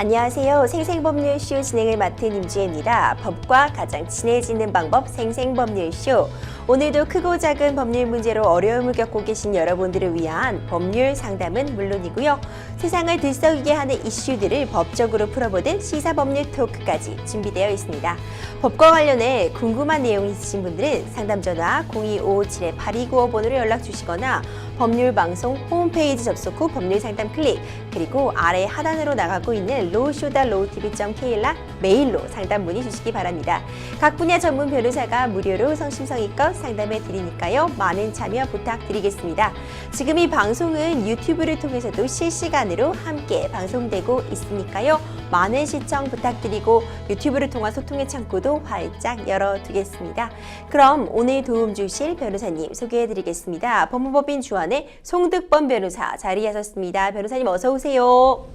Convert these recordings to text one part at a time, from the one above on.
안녕하세요. 생생법률쇼 진행을 맡은 임지혜입니다. 법과 가장 친해지는 방법 생생법률쇼. 오늘도 크고 작은 법률 문제로 어려움을 겪고 계신 여러분들을 위한 법률 상담은 물론이고요. 세상을 들썩이게 하는 이슈들을 법적으로 풀어보는 시사법률 토크까지 준비되어 있습니다. 법과 관련해 궁금한 내용이 있으신 분들은 상담전화 0257-8295번으로 연락 주시거나 법률방송 홈페이지 접속 후 법률상담 클릭, 그리고 아래 하단으로 나가고 있는 law.lowtv.kr라 메일로 상담 문의 주시기 바랍니다. 각 분야 전문 변호사가 무료로 성심성의껏 상담해 드리니까요. 많은 참여 부탁드리겠습니다. 지금 이 방송은 유튜브를 통해서도 실시간으로 함께 방송되고 있으니까요. 많은 시청 부탁드리고 유튜브를 통한 소통의 창구도 활짝 열어두겠습니다. 그럼 오늘 도움 주실 변호사님 소개해드리겠습니다. 법무법인 주안의 송득범 변호사 자리하셨습니다. 변호사님 어서 오세요.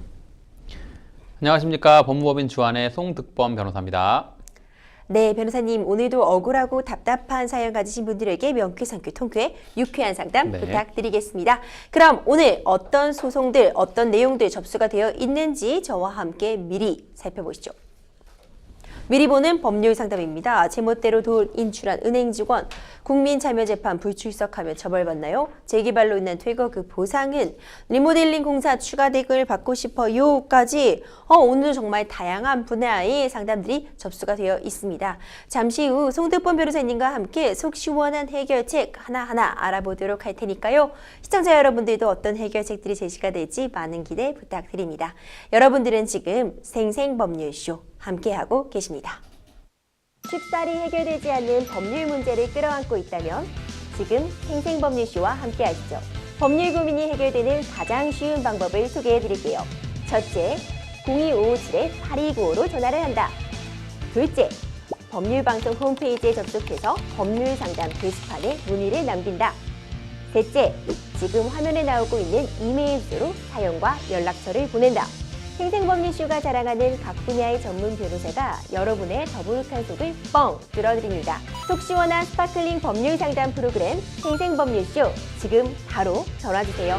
안녕하십니까. 법무법인 주안의 송득범 변호사입니다. 네, 변호사님 오늘도 억울하고 답답한 사연 가지신 분들에게 명쾌상쾌 통쾌 유쾌한 상담 부탁드리겠습니다. 그럼 오늘 어떤 소송들, 어떤 내용들 접수가 되어 있는지 저와 함께 미리 살펴보시죠. 미리 보는 법률 상담입니다. 제멋대로 돈 인출한 은행 직원, 국민참여재판 불출석하면 처벌받나요? 재개발로 인한 퇴거 그 보상은? 리모델링 공사 추가 대금을 받고 싶어요?까지 오늘 정말 다양한 분야의 상담들이 접수가 되어 있습니다. 잠시 후 송득범 변호사님과 함께 속 시원한 해결책 하나하나 알아보도록 할 테니까요. 시청자 여러분들도 어떤 해결책들이 제시가 될지 많은 기대 부탁드립니다. 여러분들은 지금 생생법률쇼 함께하고 계십니다. 쉽사리 해결되지 않는 법률 문제를 끌어안고 있다면 지금 생생법률쇼와 함께하시죠. 법률 고민이 해결되는 가장 쉬운 방법을 소개해드릴게요. 첫째, 0257-8295로 전화를 한다. 둘째, 법률방송 홈페이지에 접속해서 법률상담 게시판에 문의를 남긴다. 셋째, 지금 화면에 나오고 있는 이메일 주소로 사연과 연락처를 보낸다. 생생법률쇼가 자랑하는 각 분야의 전문 변호사가 여러분의 더부룩한 속을 뻥 뚫어드립니다. 속 시원한 스파클링 법률 상담 프로그램 생생법률쇼, 지금 바로 전화주세요.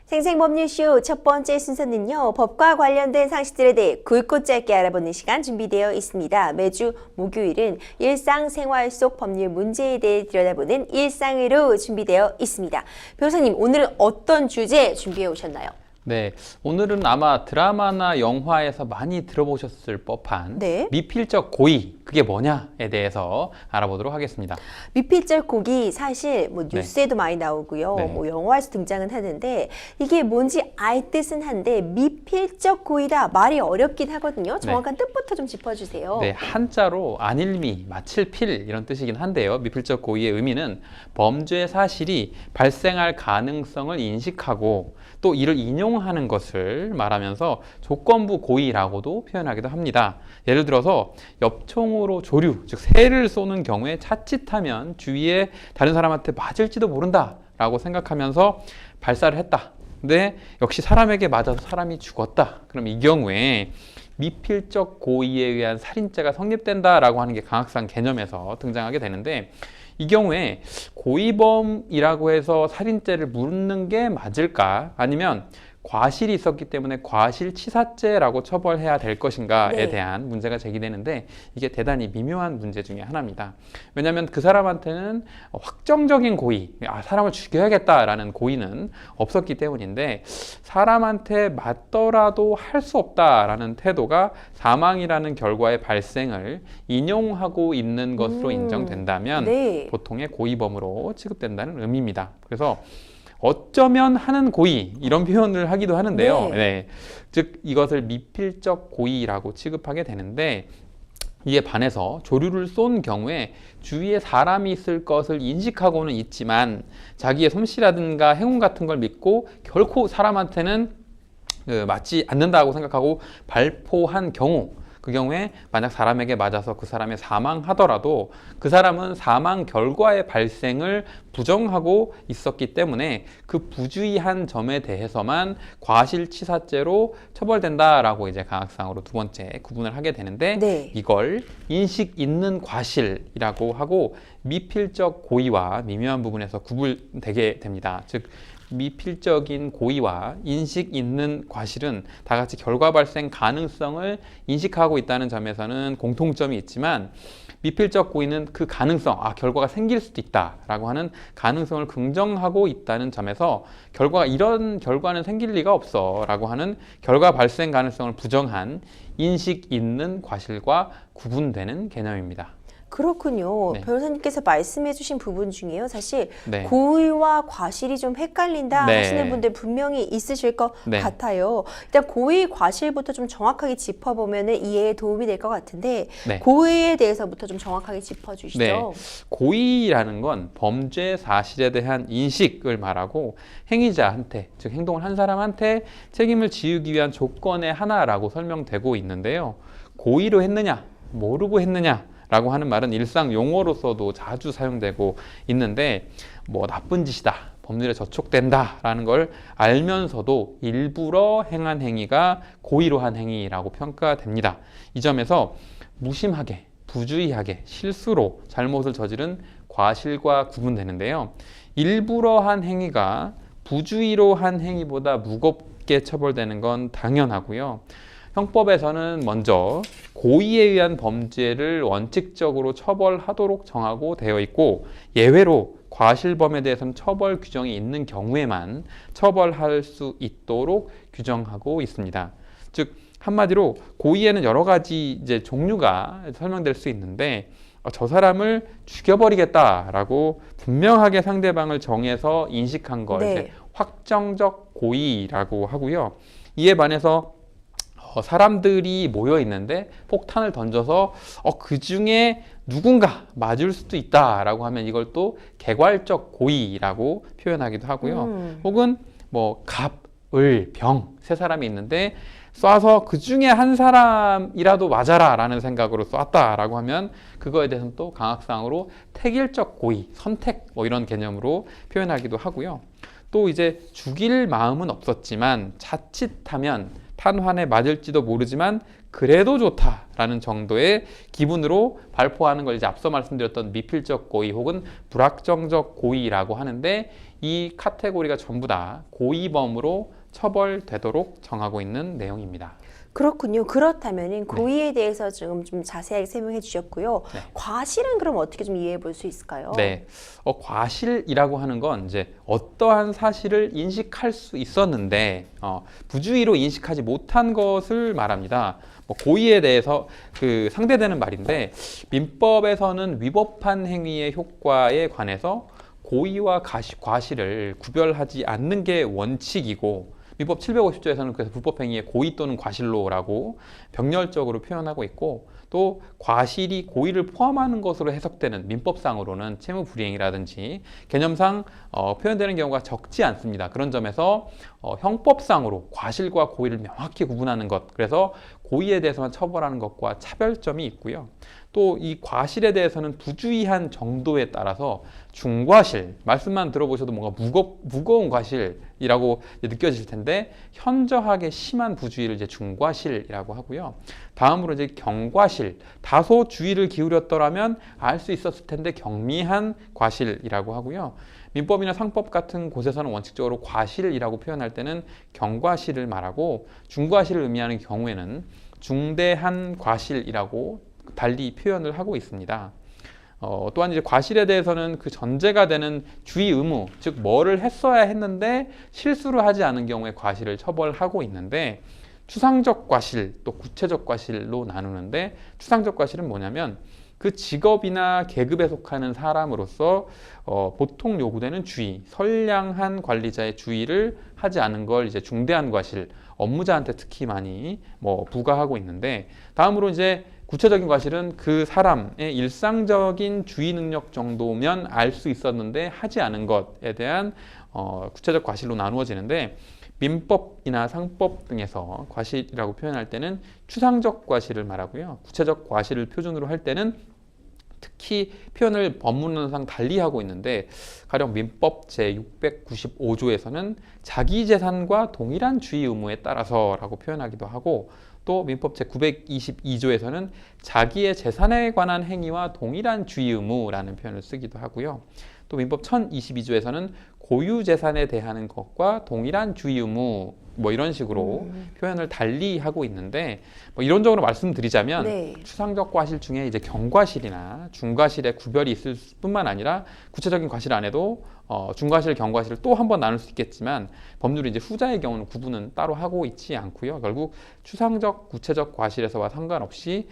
생생법률쇼 첫 번째 순서는요. 법과 관련된 상식들에 대해 굵고 짧게 알아보는 시간 준비되어 있습니다. 매주 목요일은 일상생활 속 법률 문제에 대해 들여다보는 일상으로 준비되어 있습니다. 변호사님, 오늘은 어떤 주제 준비해 오셨나요? 네, 오늘은 아마 드라마나 영화에서 많이 들어보셨을 법한 미필적 고의, 그게 뭐냐에 대해서 알아보도록 하겠습니다. 미필적 고의, 사실 뭐 뉴스에도 많이 나오고요. 뭐 영화에서 등장은 하는데 이게 뭔지 알 듯은 한데 미필적 고의다, 말이 어렵긴 하거든요. 정확한 뜻부터 좀 짚어주세요. 네, 한자로 안일미, 마칠 필 이런 뜻이긴 한데요. 미필적 고의의 의미는 범죄 사실이 발생할 가능성을 인식하고 또 이를 인용하는 것을 말하면서 조건부 고의라고도 표현하기도 합니다. 예를 들어서 엽총으로 조류, 즉 새를 쏘는 경우에 자칫하면 주위에 다른 사람한테 맞을지도 모른다 라고 생각하면서 발사를 했다. 근데 역시 사람에게 맞아서 사람이 죽었다. 그럼 이 경우에 미필적 고의에 의한 살인죄가 성립된다라고 하는 게 강학상 개념에서 등장하게 되는데, 이 경우에 고의범이라고 해서 살인죄를 묻는 게 맞을까? 아니면 과실이 있었기 때문에 과실치사죄라고 처벌해야 될 것인가에 대한 문제가 제기되는데, 이게 대단히 미묘한 문제 중에 하나입니다. 왜냐하면 그 사람한테는 확정적인 고의, 사람을 죽여야겠다라는 고의는 없었기 때문인데, 사람한테 맞더라도 할 수 없다라는 태도가 사망이라는 결과의 발생을 인용하고 있는 것으로 인정된다면 보통의 고의범으로 취급된다는 의미입니다. 그래서 어쩌면 하는 고의, 이런 표현을 하기도 하는데요. 즉 이것을 미필적 고의라고 취급하게 되는데, 이에 반해서 조류를 쏜 경우에 주위에 사람이 있을 것을 인식하고는 있지만 자기의 솜씨라든가 행운 같은 걸 믿고 결코 사람한테는 맞지 않는다고 생각하고 발포한 경우, 그 경우에 만약 사람에게 맞아서 그 사람이 사망하더라도 그 사람은 사망 결과의 발생을 부정하고 있었기 때문에 그 부주의한 점에 대해서만 과실치사죄로 처벌된다라고 이제 강학상으로 두 번째 구분을 하게 되는데, 이걸 인식 있는 과실이라고 하고 미필적 고의와 미묘한 부분에서 구분되게 됩니다. 즉 미필적인 고의와 인식 있는 과실은 다 같이 결과 발생 가능성을 인식하고 있다는 점에서는 공통점이 있지만 미필적 고의는 그 가능성, 결과가 생길 수도 있다라고 하는 가능성을 긍정하고 있다는 점에서 이런 결과는 생길 리가 없어라고 하는 결과 발생 가능성을 부정한 인식 있는 과실과 구분되는 개념입니다. 그렇군요. 네. 변호사님께서 말씀해 주신 부분 중에요. 사실 네. 고의와 과실이 좀 헷갈린다 네. 하시는 분들 분명히 있으실 것 네. 같아요. 일단 고의, 과실부터 좀 정확하게 짚어보면 이해에 도움이 될 것 같은데 네. 고의에 대해서부터 좀 정확하게 짚어주시죠. 네. 고의라는 건 범죄 사실에 대한 인식을 말하고 행위자한테, 즉 행동을 한 사람한테 책임을 지우기 위한 조건의 하나라고 설명되고 있는데요. 고의로 했느냐, 모르고 했느냐 라고 하는 말은 일상 용어로서도 자주 사용되고 있는데 나쁜 짓이다, 법률에 저촉된다 라는 걸 알면서도 일부러 행한 행위가 고의로 한 행위라고 평가됩니다. 이 점에서 무심하게, 부주의하게, 실수로 잘못을 저지른 과실과 구분되는데요. 일부러 한 행위가 부주의로 한 행위보다 무겁게 처벌되는 건 당연하고요. 형법에서는 먼저 고의에 의한 범죄를 원칙적으로 처벌하도록 정하고 되어 있고 예외로 과실범에 대해서는 처벌 규정이 있는 경우에만 처벌할 수 있도록 규정하고 있습니다. 즉 한마디로 고의에는 여러 가지 종류가 설명될 수 있는데 저 사람을 죽여버리겠다라고 분명하게 상대방을 정해서 인식한 걸 네. 확정적 고의라고 하고요. 이에 반해서 사람들이 모여 있는데 폭탄을 던져서 그 중에 누군가 맞을 수도 있다라고 하면 이걸 또 개괄적 고의라고 표현하기도 하고요. 혹은 갑, 을, 병 세 사람이 있는데 쏴서 그 중에 한 사람이라도 맞아라 라는 생각으로 쐈다라고 하면 그거에 대해서는 또 강학상으로 택일적 고의, 선택 이런 개념으로 표현하기도 하고요. 또 이제 죽일 마음은 없었지만 자칫하면 탄환에 맞을지도 모르지만 그래도 좋다라는 정도의 기분으로 발포하는 걸 앞서 말씀드렸던 미필적 고의 혹은 불확정적 고의라고 하는데 이 카테고리가 전부 다 고의범으로 처벌되도록 정하고 있는 내용입니다. 그렇군요. 그렇다면 고의에 대해서 좀 자세하게 설명해 주셨고요. 네. 과실은 그럼 어떻게 좀 이해해 볼 수 있을까요? 네, 과실이라고 하는 건 어떠한 사실을 인식할 수 있었는데 부주의로 인식하지 못한 것을 말합니다. 고의에 대해서 상대되는 말인데 민법에서는 위법한 행위의 효과에 관해서 고의와 과실을 구별하지 않는 게 원칙이고 민법 750조에서는 그래서 불법행위의 고의 또는 과실로라고 병렬적으로 표현하고 있고 또 과실이 고의를 포함하는 것으로 해석되는 민법상으로는 채무불이행이라든지 개념상 표현되는 경우가 적지 않습니다. 그런 점에서 형법상으로 과실과 고의를 명확히 구분하는 것, 그래서 고의에 대해서만 처벌하는 것과 차별점이 있고요. 또 이 과실에 대해서는 부주의한 정도에 따라서 중과실, 말씀만 들어보셔도 뭔가 무거운 과실이라고 느껴질 텐데 현저하게 심한 부주의를 중과실이라고 하고요. 다음으로 경과실, 다소 주의를 기울였더라면 알 수 있었을 텐데 경미한 과실이라고 하고요. 민법이나 상법 같은 곳에서는 원칙적으로 과실이라고 표현할 때는 경과실을 말하고 중과실을 의미하는 경우에는 중대한 과실이라고 달리 표현을 하고 있습니다. 또한 과실에 대해서는 그 전제가 되는 주의 의무, 즉 뭐를 했어야 했는데 실수를 하지 않은 경우에 과실을 처벌하고 있는데 추상적 과실, 또 구체적 과실로 나누는데 추상적 과실은 뭐냐면 그 직업이나 계급에 속하는 사람으로서 보통 요구되는 주의, 선량한 관리자의 주의를 하지 않은 걸 중대한 과실, 업무자한테 특히 많이 부과하고 있는데 다음으로 구체적인 과실은 그 사람의 일상적인 주의 능력 정도면 알 수 있었는데 하지 않은 것에 대한 구체적 과실로 나누어지는데 민법이나 상법 등에서 과실이라고 표현할 때는 추상적 과실을 말하고요. 구체적 과실을 표준으로 할 때는 특히 표현을 법문상 달리하고 있는데 가령 민법 제695조에서는 자기 재산과 동일한 주의 의무에 따라서라고 표현하기도 하고 또 민법 제922조에서는 자기의 재산에 관한 행위와 동일한 주의 의무라는 표현을 쓰기도 하고요. 또 민법 1022조에서는 고유 재산에 대한 것과 동일한 주의 의무 뭐 이런 식으로 표현을 달리 하고 있는데 뭐 이론적으로 말씀드리자면 네. 추상적 과실 중에 이제 경과실이나 중과실의 구별이 있을 뿐만 아니라 구체적인 과실 안에도 중과실, 경과실을 또 한 번 나눌 수 있겠지만 법률이 이제 후자의 경우는 구분은 따로 하고 있지 않고요. 결국 추상적, 구체적 과실에서와 상관없이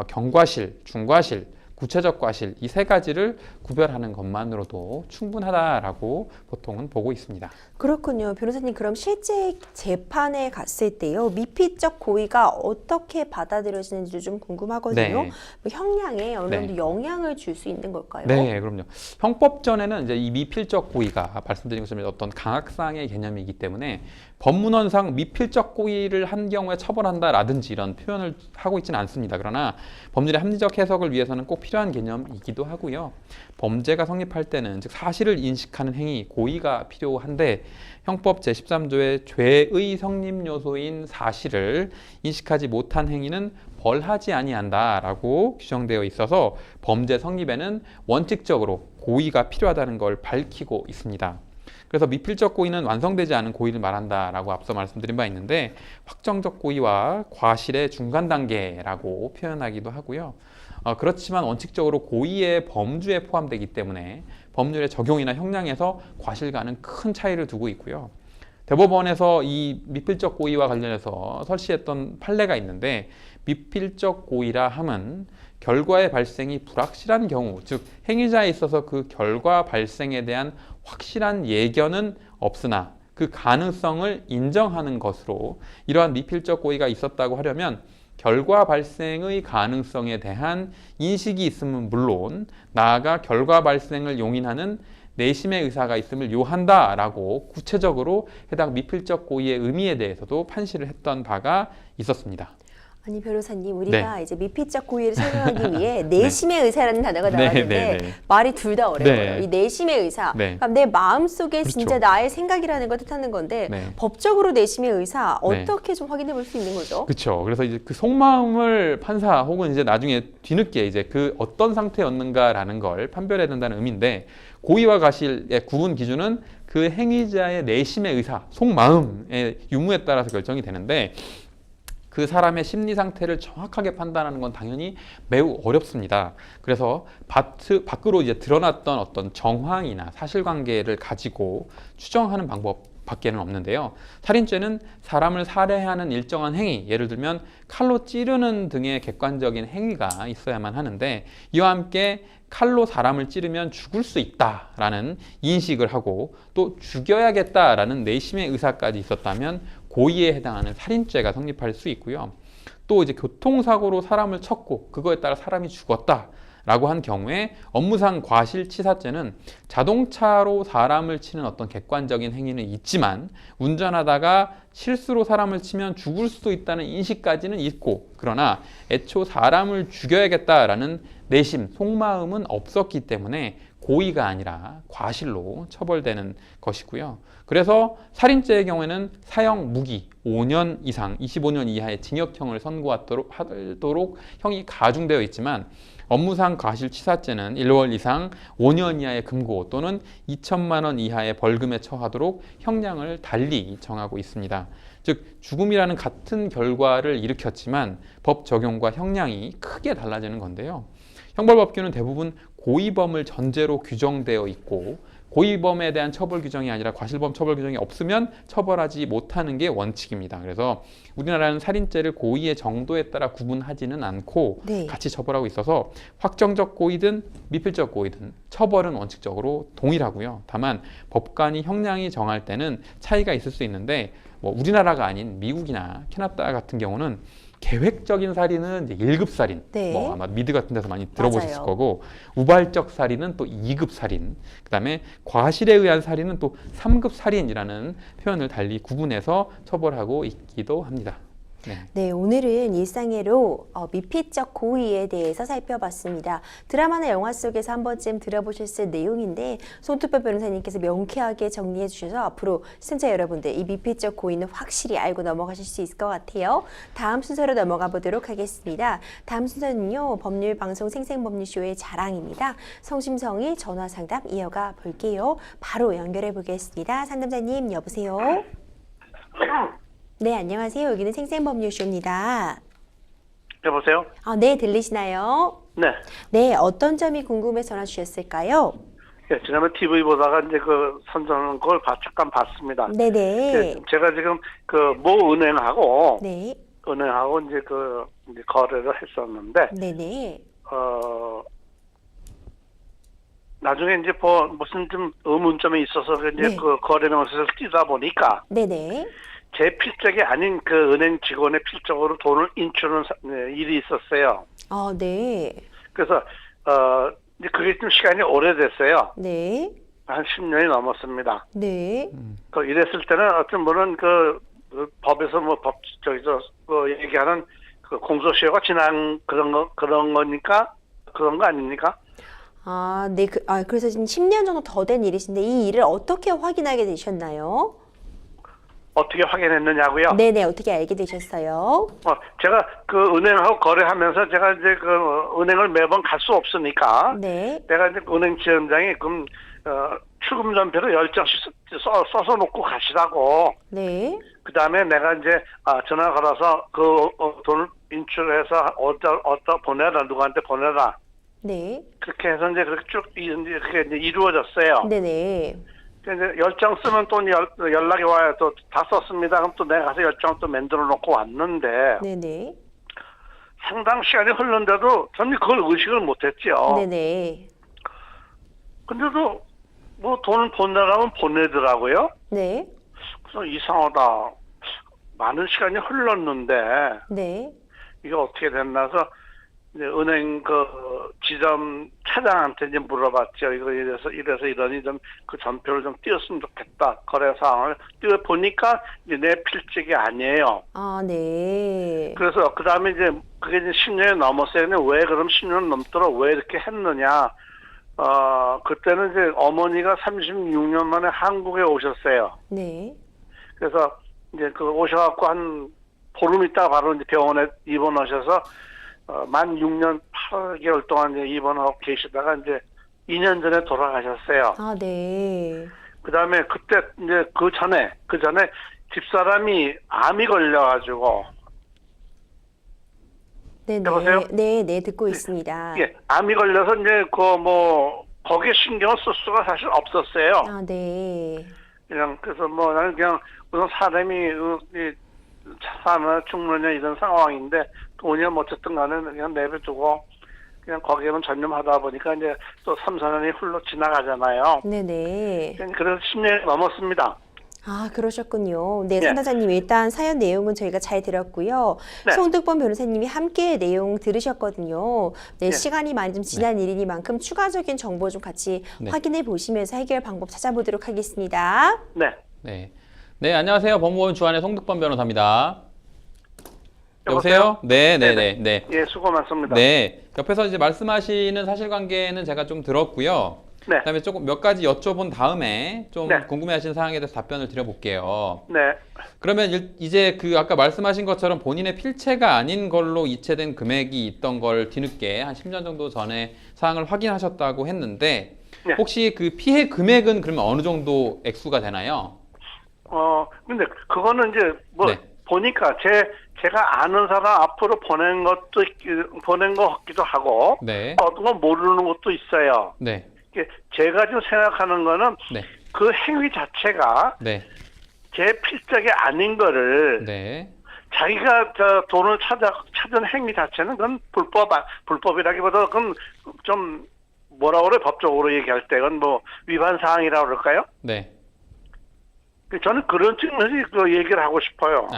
경과실, 중과실, 구체적 과실 이 세 가지를 구별하는 것만으로도 충분하다라고 보통은 보고 있습니다. 그렇군요. 변호사님, 그럼 실제 재판에 갔을 때요, 미필적 고의가 어떻게 받아들여지는지 좀 궁금하거든요. 네. 뭐 형량에 어느 정도 네. 영향을 줄 수 있는 걸까요? 네, 그럼요. 형법전에는 이제 이 미필적 고의가 말씀드린 것처럼 어떤 강악상의 개념이기 때문에 법문헌상 미필적 고의를 한 경우에 처벌한다라든지 이런 표현을 하고 있지는 않습니다. 그러나 법률의 합리적 해석을 위해서는 꼭 필요한 개념이기도 하고요. 범죄가 성립할 때는 즉 사실을 인식하는 행위, 고의가 필요한데 형법 제13조의 죄의 성립 요소인 사실을 인식하지 못한 행위는 벌하지 아니한다라고 규정되어 있어서 범죄 성립에는 원칙적으로 고의가 필요하다는 걸 밝히고 있습니다. 그래서 미필적 고의는 완성되지 않은 고의를 말한다라고 앞서 말씀드린 바 있는데 확정적 고의와 과실의 중간 단계라고 표현하기도 하고요. 그렇지만 원칙적으로 고의의 범주에 포함되기 때문에 법률의 적용이나 형량에서 과실과는 큰 차이를 두고 있고요. 대법원에서 이 미필적 고의와 관련해서 설시했던 판례가 있는데 미필적 고의라 함은 결과의 발생이 불확실한 경우, 즉 행위자에 있어서 그 결과 발생에 대한 확실한 예견은 없으나 그 가능성을 인정하는 것으로 이러한 미필적 고의가 있었다고 하려면 결과 발생의 가능성에 대한 인식이 있으면 물론 나아가 결과 발생을 용인하는 내심의 의사가 있음을 요한다라고 구체적으로 해당 미필적 고의의 의미에 대해서도 판시를 했던 바가 있었습니다. 아니, 변호사님, 우리가 이제 미필적 고의를 설명하기 위해 내심의 의사라는 단어가 네, 나왔는데 네. 말이 둘 다 어려워요. 네. 이 내심의 의사, 네. 그러니까 내 마음속에 그렇죠. 진짜 나의 생각이라는 걸 뜻하는 건데 네. 법적으로 내심의 의사 네. 어떻게 좀 확인해 볼 수 있는 거죠? 그렇죠. 그래서 이제 그 속마음을 판사 혹은 이제 나중에 뒤늦게 이제 그 어떤 상태였는가라는 걸 판별해야 된다는 의미인데 고의와 과실의 구분 기준은 그 행위자의 내심의 의사, 속마음의 유무에 따라서 결정이 되는데 그 사람의 심리 상태를 정확하게 판단하는 건 당연히 매우 어렵습니다. 그래서 밖으로 이제 드러났던 어떤 정황이나 사실관계를 가지고 추정하는 방법 밖에는 없는데요. 살인죄는 사람을 살해하는 일정한 행위, 예를 들면 칼로 찌르는 등의 객관적인 행위가 있어야만 하는데 이와 함께 칼로 사람을 찌르면 죽을 수 있다라는 인식을 하고 또 죽여야겠다라는 내심의 의사까지 있었다면 고의에 해당하는 살인죄가 성립할 수 있고요. 또 이제 교통사고로 사람을 쳤고 그거에 따라 사람이 죽었다라고 한 경우에 업무상 과실치사죄는 자동차로 사람을 치는 어떤 객관적인 행위는 있지만 운전하다가 실수로 사람을 치면 죽을 수도 있다는 인식까지는 있고 그러나 애초 사람을 죽여야겠다라는 내심, 속마음은 없었기 때문에 고의가 아니라 과실로 처벌되는 것이고요. 그래서 살인죄의 경우에는 사형 무기 5년 이상 25년 이하의 징역형을 선고하도록 형이 가중되어 있지만 업무상 과실치사죄는 1월 이상 5년 이하의 금고 또는 2천만 원 이하의 벌금에 처하도록 형량을 달리 정하고 있습니다. 즉 죽음이라는 같은 결과를 일으켰지만 법 적용과 형량이 크게 달라지는 건데요. 형벌법규는 대부분 고의범을 전제로 규정되어 있고 고의범에 대한 처벌 규정이 아니라 과실범 처벌 규정이 없으면 처벌하지 못하는 게 원칙입니다. 그래서 우리나라는 살인죄를 고의의 정도에 따라 구분하지는 않고 같이 처벌하고 있어서 확정적 고의든 미필적 고의든 처벌은 원칙적으로 동일하고요. 다만 법관이 형량이 정할 때는 차이가 있을 수 있는데 뭐 우리나라가 아닌 미국이나 캐나다 같은 경우는 계획적인 살인은 이제 1급 살인, 뭐 아마 미드 같은 데서 많이 들어보셨을 거고 우발적 살인은 또 2급 살인, 그다음에 과실에 의한 살인은 또 3급 살인이라는 표현을 달리 구분해서 처벌하고 있기도 합니다. 네. 네, 오늘은 일상애로 미필적 고의에 대해서 살펴봤습니다. 드라마나 영화 속에서 한 번쯤 들어보셨을 내용인데 손투표 변호사님께서 명쾌하게 정리해 주셔서 앞으로 시청자 여러분들 이 미필적 고의는 확실히 알고 넘어가실 수 있을 것 같아요. 다음 순서로 넘어가 보도록 하겠습니다. 다음 순서는요, 법률방송 생생법률쇼의 자랑입니다. 성심성의 전화상담 이어가 볼게요. 바로 연결해 보겠습니다. 상담자님 여보세요? 네, 안녕하세요. 여기는 생생법률쇼입니다. 여보세요? 네, 들리시나요? 네. 네, 어떤 점이 궁금해 전화 주셨을까요? 예, 지난번 TV 보다가 이제 그 선전하는 걸 잠깐 봤습니다. 네네. 예, 제가 지금 그 모 은행하고 네. 은행하고 이제 이제 거래를 했었는데 네네. 나중에 이제 무슨 좀 의문점이 있어서 이제 네. 그 거래 명세서를 띄다 보니까 네네. 제 필적이 아닌 그 은행 직원의 필적으로 돈을 인출하는 일이 있었어요. 네. 그래서 이제 그게 좀 시간이 오래됐어요. 네. 한 10년이 넘었습니다. 네. 이랬을 때는 어떤 분은 그 법에서 얘기하는 그 공소시효가 지난 그런 거니까 그런 거 아닙니까? 네. 그래서 지금 10년 정도 더 된 일이신데 이 일을 어떻게 확인하게 되셨나요? 어떻게 확인했느냐고요? 네네. 어떻게 알게 되셨어요? 제가 그 은행하고 거래하면서 제가 이제 그 은행을 매번 갈 수 없으니까 네. 내가 이제 은행 지점장이 그럼 출금 전표를 10장씩 써서 놓고 가시라고. 네. 그 다음에 내가 이제 전화 걸어서 그 돈을 인출해서 어디다 보내라, 누구한테 보내라. 네. 그렇게 해서 이제 그렇게 쭉 이렇게 이제 이루어졌어요. 네네. 이제 10장 쓰면 또 연락이 와요. 또 다 썼습니다. 그럼 또 내가 가서 10장 또 만들어 놓고 왔는데 네네. 상당 시간이 흘렀는데도 저는 그걸 의식을 못했죠. 네네. 근데도 뭐 돈을 보내라면 보내더라고요. 네. 그래서 이상하다. 많은 시간이 흘렀는데 네. 이게 어떻게 됐나 해서 이제 은행 그 지점 차장한테 이제 물어봤죠. 이거 이래서 이러니 좀 그 전표를 좀 띄웠으면 좋겠다. 거래 사항을 띄워 보니까 이제 내 필적이 아니에요. 네. 그래서 그 다음에 이제 그게 이제 10년이 넘었어요. 근데 왜 그럼 10년 넘도록 왜 이렇게 했느냐? 그때는 이제 어머니가 36년 만에 한국에 오셨어요. 네. 그래서 이제 그 오셔갖고 한 보름 있다가 바로 이제 병원에 입원하셔서 만 6년 8개월 동안 이제 입원하고 계시다가 이제 2년 전에 돌아가셨어요. 네. 그 다음에 그때 이제 그 전에 집사람이 암이 걸려가지고. 네네. 여보세요? 네, 듣고 있습니다. 예, 암이 걸려서 이제 거기에 신경을 쓸 수가 사실 없었어요. 네. 그냥 그래서 나는 그냥 우선 사람이 사나 죽느냐 이런 상황인데 돈이 어쨌든 간에 그냥 내버려두고 그냥 거기에만 전념하다 보니까 이제 또 3, 4년이 흘러 지나가잖아요. 네네. 그래서 10년이 넘었습니다. 그러셨군요. 네, 예. 상담자님 일단 사연 내용은 저희가 잘 들었고요. 네. 송득범 변호사님이 함께 내용 들으셨거든요. 네, 예. 시간이 많이 좀 지난 일이니만큼 추가적인 정보 좀 같이 네. 확인해 보시면서 해결 방법 찾아보도록 하겠습니다. 네. 네. 네, 안녕하세요. 법무법인 주한의 송득범 변호사입니다. 여보세요? 네. 예, 수고 많습니다. 네. 옆에서 이제 말씀하시는 사실관계는 제가 좀 들었고요. 네. 그다음에 조금 몇 가지 여쭤본 다음에 좀 네. 궁금해하시는 사항에 대해서 답변을 드려볼게요. 네. 그러면 이제 그 아까 말씀하신 것처럼 본인의 필체가 아닌 걸로 이체된 금액이 있던 걸 뒤늦게 한 10년 정도 전에 사항을 확인하셨다고 했는데 네. 혹시 그 피해 금액은 그러면 어느 정도 액수가 되나요? 근데 그거는 이제 네. 보니까 제가 아는 사람 앞으로 보낸 거 같기도 하고 네. 어떤 건 모르는 것도 있어요. 네. 제가 지금 생각하는 거는 네. 그 행위 자체가 네. 제 필적이 아닌 거를 네. 자기가 돈을 찾은 행위 자체는 그건 불법이라기보다 그건 좀 뭐라 그래 법적으로 얘기할 때 그건 뭐 위반 사항이라고 그럴까요? 네. 저는 그런 측면에서 그 얘기를 하고 싶어요.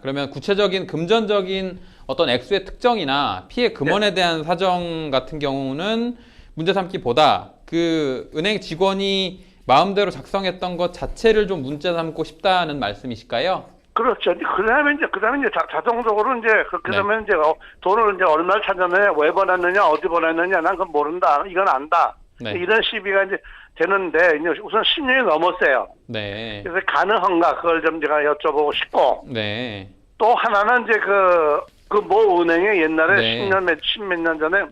그러면 구체적인 금전적인 어떤 액수의 특정이나 피해 금원에 대한 사정 같은 경우는 문제 삼기보다 그 은행 직원이 마음대로 작성했던 것 자체를 좀 문제 삼고 싶다는 말씀이실까요? 그렇죠. 그다음에 이제 자동적으로 이제 그렇게 네. 되면 이제 돈을 이제 얼마를 찾았느냐, 왜 보냈느냐, 어디 보냈느냐, 난 그건 모른다. 이건 안다. 네. 이런 시비가 이제 되는데 이제 우선 10년이 넘었어요. 네. 그래서 가능한가 그걸 좀 제가 여쭤보고 싶고 네. 또 하나는 이제 그 모 은행에 옛날에 네. 10몇 년 전에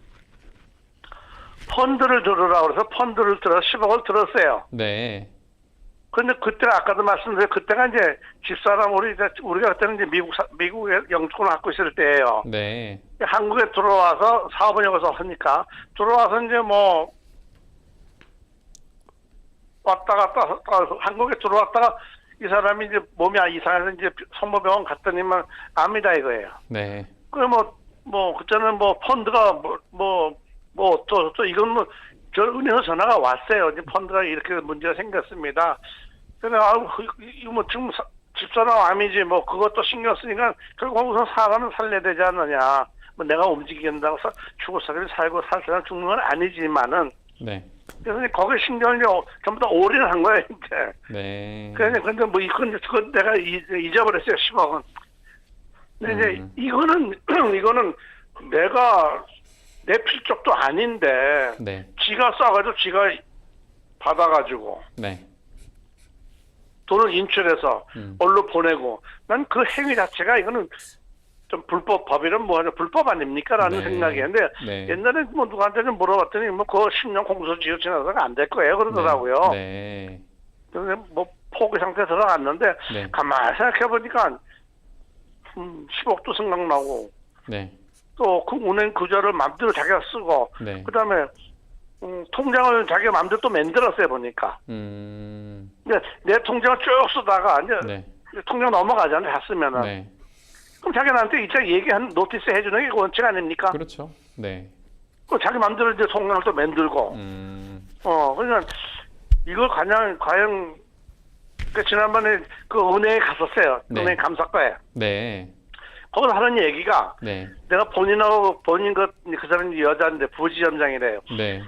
펀드를 들으라고 그래서 펀드를 들어 10억을 들었어요. 네. 근데 그때 아까도 말씀드린 그때가 이제 집사람 우리가 그때는 이제 미국에 영주권을 갖고 있을 때예요. 네. 한국에 들어와서 사업은 여기서 하니까 들어와서 이제 뭐 왔다 갔다 한국에 들어왔다가 이 사람이 이제 몸이 이상해서 이제 성모병원 갔더니만 암이다 이거예요. 네. 그래 그때는 뭐 펀드가 또 이건 뭐 저 은행에서 전화가 왔어요. 이제 펀드가 이렇게 문제가 생겼습니다. 그래 이거 뭐 지금 집사람 암이지 뭐 그것도 신경 쓰니까 결국 우선 사람은 살려야 되지 않느냐. 뭐 내가 움직인다고 해서 죽을 사람이 살고 살 사람 죽는 건 아니지만은. 네. 그래서 거기에 신경을 전부 다 올인한 거예요, 이제. 네. 근데 뭐, 그건 내가 잊어버렸어요, 10억은. 근데 이제, 이거는 내가 내 필적도 아닌데, 네. 지가 싸가지고 지가 받아가지고, 네. 돈을 인출해서, 얼로 보내고, 난 그 행위 자체가 이거는 좀 법이란 뭐하냐, 불법 아닙니까? 라는 네. 생각이었는데, 네. 옛날에 뭐 누구한테 좀 물어봤더니, 뭐, 그거 10년 공소지효 지나서가 안 될 거예요. 그러더라고요. 네. 그래서 뭐, 포기 상태에 들어갔는데, 네. 가만히 생각해보니까, 10억도 생각나고, 네. 또 그 은행 구조를 마음대로 자기가 쓰고, 네. 그 다음에, 통장을 자기가 마음대로 또 만들었어요, 보니까. 근데 내 통장을 쭉 쓰다가, 이제, 네. 통장 넘어가잖아요, 다 쓰면은. 네. 그럼 자기한테 이제 얘기한 노티스 해주는 게 원칙 아닙니까? 그렇죠. 네. 그 자기 마음대로 이제 통장을 또 만들고. 그러니까 이걸 과연 그 지난번에 그 은행에 갔었어요. 네. 은행 감사과에. 네. 거기서 하는 얘기가 네. 내가 본인 그 사람이 여자인데 부지점장이래요. 네.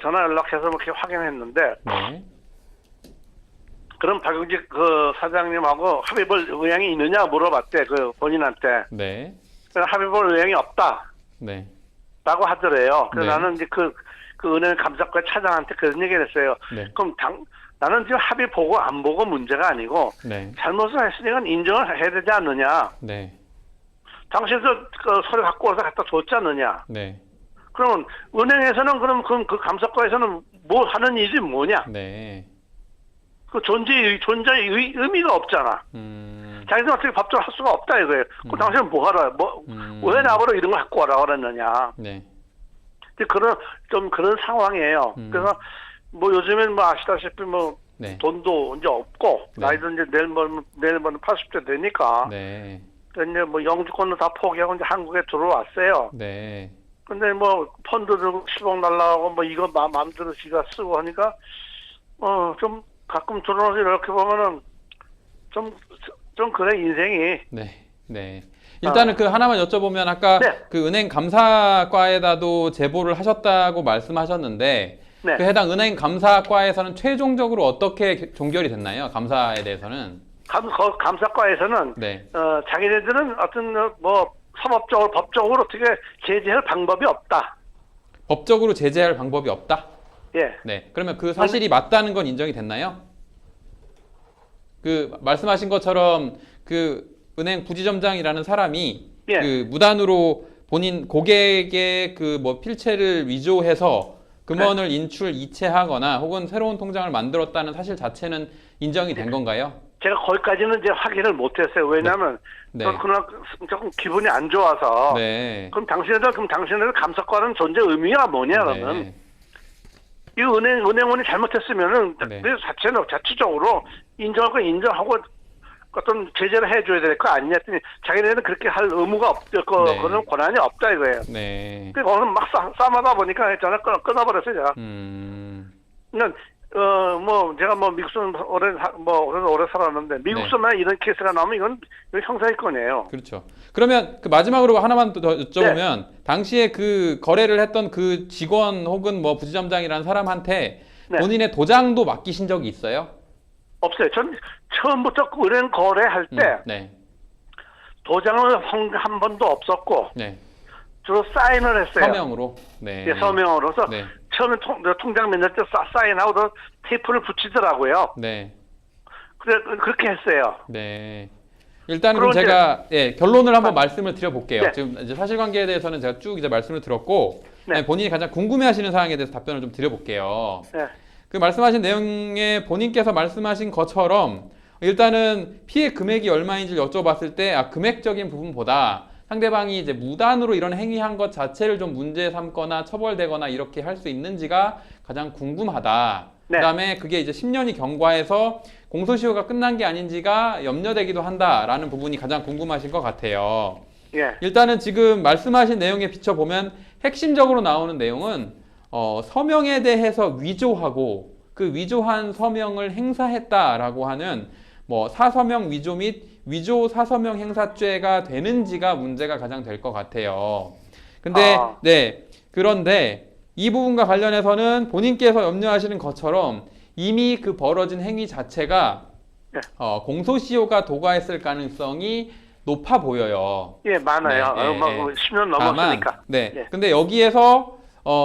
전화 연락해서 뭐 이렇게 확인했는데 네. 그럼 박용직 그 사장님하고 합의 볼 의향이 있느냐 물어봤대 그 본인한테. 네. 그래서 합의 볼 의향이 없다. 네. 라고 하더래요. 그래서 네. 나는 이제 그 은행 감사과 차장한테 그런 얘기를 했어요. 네. 그럼 나는 지금 합의 보고 안 보고 문제가 아니고 네. 잘못을 했으니까 인정을 해야 되지 않느냐. 네. 당신도 그 서류 갖고 와서 갖다 줬지 않느냐. 네. 그러면 은행에서는 그럼 그 감사과에서는 뭐 하는 일이 뭐냐. 네. 그 존재의 의미가 없잖아. 자기들 어떻게 법적으로 할 수가 없다 이거예요. 그 당신은 뭐 하라, 왜 나보러 이런 걸 갖고 와라 그랬느냐. 네. 그런 상황이에요. 그래서 뭐 요즘엔 뭐 아시다시피 뭐 네. 돈도 이제 없고 네. 나이도 이제 내일 모레 80대 되니까. 네. 이제 뭐 영주권도 다 포기하고 이제 한국에 들어왔어요. 네. 근데 뭐 펀드 들고 10억 날라가고 뭐 이거 마음대로 지가 쓰고 하니까 좀 가끔 들어오서 이렇게 보면은 좀 그래 인생이. 네. 네. 일단은 그 하나만 여쭤보면 아까 네. 그 은행 감사과에다도 제보를 하셨다고 말씀하셨는데 네. 그 해당 은행 감사과에서는 최종적으로 어떻게 종결이 됐나요? 감사에 대해서는? 감사과에서는 네. 자기네들은 어떤 뭐 사법적으로 법적으로 어떻게 제재할 방법이 없다. 법적으로 제재할 방법이 없다? 예. 네. 그러면 그 사실이 맞다는 건 인정이 됐나요? 그 말씀하신 것처럼 그 은행 부지점장이라는 사람이 예. 그 무단으로 본인 고객의 그 뭐 필체를 위조해서 금원을 인출 이체하거나 혹은 새로운 통장을 만들었다는 사실 자체는 인정이 된 건가요? 제가 거기까지는 이제 확인을 못했어요. 왜냐하면 네. 그날 조금 기분이 안 좋아서. 네. 그럼 당신네들 감사과는 존재 의미가 뭐냐 그러면 네. 이 은행원이 잘못했으면은 네. 그 자체적으로 인정하고 어떤 제재를 해줘야 될 거 아니냐 했더니 자기네는 그렇게 할 의무가 없죠. 네. 그런 권한이 없다 이거예요. 네. 그래서 오늘 막 싸마다 보니까 전화 끊어버렸어요 제가. 그러니까 뭐 제가 뭐 미국에서 오래 살았는데 미국에서만 이런 케이스가 나오면 이건 형사입건이에요. 그렇죠. 그러면 그 마지막으로 하나만 더 여쭤보면 당시에 그 거래를 했던 그 직원 혹은 뭐 부지점장이라는 사람한테 네. 본인의 도장도 맡기신 적이 있어요? 없어요. 전 처음부터 은행 거래할 때 네. 도장을 한 번도 없었고 네. 주로 사인을 했어요. 서명으로. 네. 예, 서명으로서 네. 처음에 통장 맨날 때 사인하고 테이프를 붙이더라고요. 네. 그래 그렇게 했어요. 네. 일단은 그럼 제가 결론을 한번 말씀을 드려볼게요. 네. 지금 이제 사실관계에 대해서는 제가 쭉 이제 말씀을 드렸고 네. 본인이 가장 궁금해하시는 사항에 대해서 답변을 좀 드려볼게요. 네. 그 말씀하신 내용에 본인께서 말씀하신 것처럼 일단은 피해 금액이 얼마인지 여쭤봤을 때 금액적인 부분보다 상대방이 이제 무단으로 이런 행위한 것 자체를 좀 문제 삼거나 처벌되거나 이렇게 할 수 있는지가 가장 궁금하다. 네. 그다음에 그게 이제 10년이 경과해서 공소시효가 끝난 게 아닌지가 염려되기도 한다라는 부분이 가장 궁금하신 것 같아요. 예. 일단은 지금 말씀하신 내용에 비춰보면 핵심적으로 나오는 내용은 서명에 대해서 위조하고 그 위조한 서명을 행사했다라고 하는 뭐 사서명 위조 및 위조 사서명 행사죄가 되는지가 문제가 가장 될 것 같아요. 근데 그런데 이 부분과 관련해서는 본인께서 염려하시는 것처럼 이미 그 벌어진 행위 자체가 네. 공소시효가 도과했을 가능성이 높아 보여요. 예, 많아요. 네, 네. 10년 넘었으니까. 네. 예. 근데 여기에서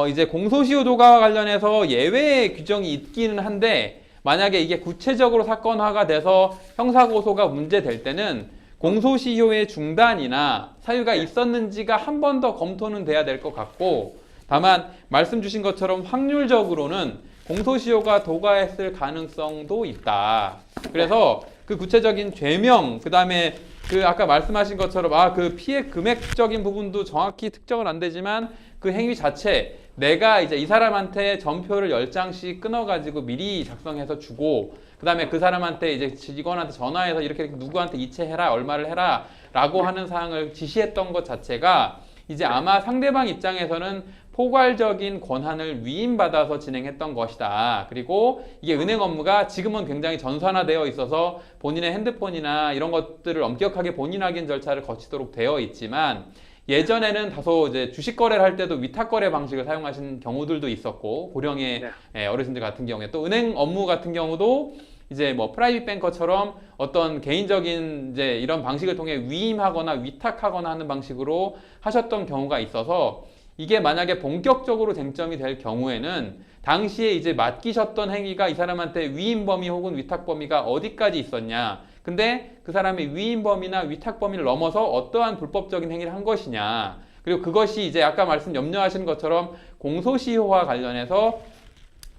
이제 공소시효 도과 관련해서 예외 규정이 있기는 한데 만약에 이게 구체적으로 사건화가 돼서 형사고소가 문제될 때는 공소시효의 중단이나 사유가 있었는지가 한 번 더 검토는 돼야 될 것 같고 다만 말씀 주신 것처럼 확률적으로는 공소시효가 도과했을 가능성도 있다. 그래서 그 구체적인 죄명, 그 다음에 그 아까 말씀하신 것처럼 그 피해 금액적인 부분도 정확히 특정은 안 되지만 그 행위 자체 내가 이제 이 사람한테 전표를 10장씩 끊어가지고 미리 작성해서 주고 그 다음에 그 사람한테 이제 직원한테 전화해서 이렇게 누구한테 이체해라 얼마를 해라 라고 하는 사항을 지시했던 것 자체가 이제 아마 상대방 입장에서는 포괄적인 권한을 위임받아서 진행했던 것이다. 그리고 이게 은행 업무가 지금은 굉장히 전산화되어 있어서 본인의 핸드폰이나 이런 것들을 엄격하게 본인 확인 절차를 거치도록 되어 있지만 예전에는 다소 이제 주식 거래를 할 때도 위탁 거래 방식을 사용하신 경우들도 있었고 고령의 어르신들 같은 경우에 또 은행 업무 같은 경우도 이제 뭐 프라이빗 뱅커처럼 어떤 개인적인 이제 이런 방식을 통해 위임하거나 위탁하거나 하는 방식으로 하셨던 경우가 있어서 이게 만약에 본격적으로 쟁점이 될 경우에는 당시에 이제 맡기셨던 행위가 이 사람한테 위임 범위 혹은 위탁 범위가 어디까지 있었냐. 근데 그 사람이 위임 범위나 위탁 범위를 넘어서 어떠한 불법적인 행위를 한 것이냐. 그리고 그것이 이제 아까 염려하신 것처럼 공소시효와 관련해서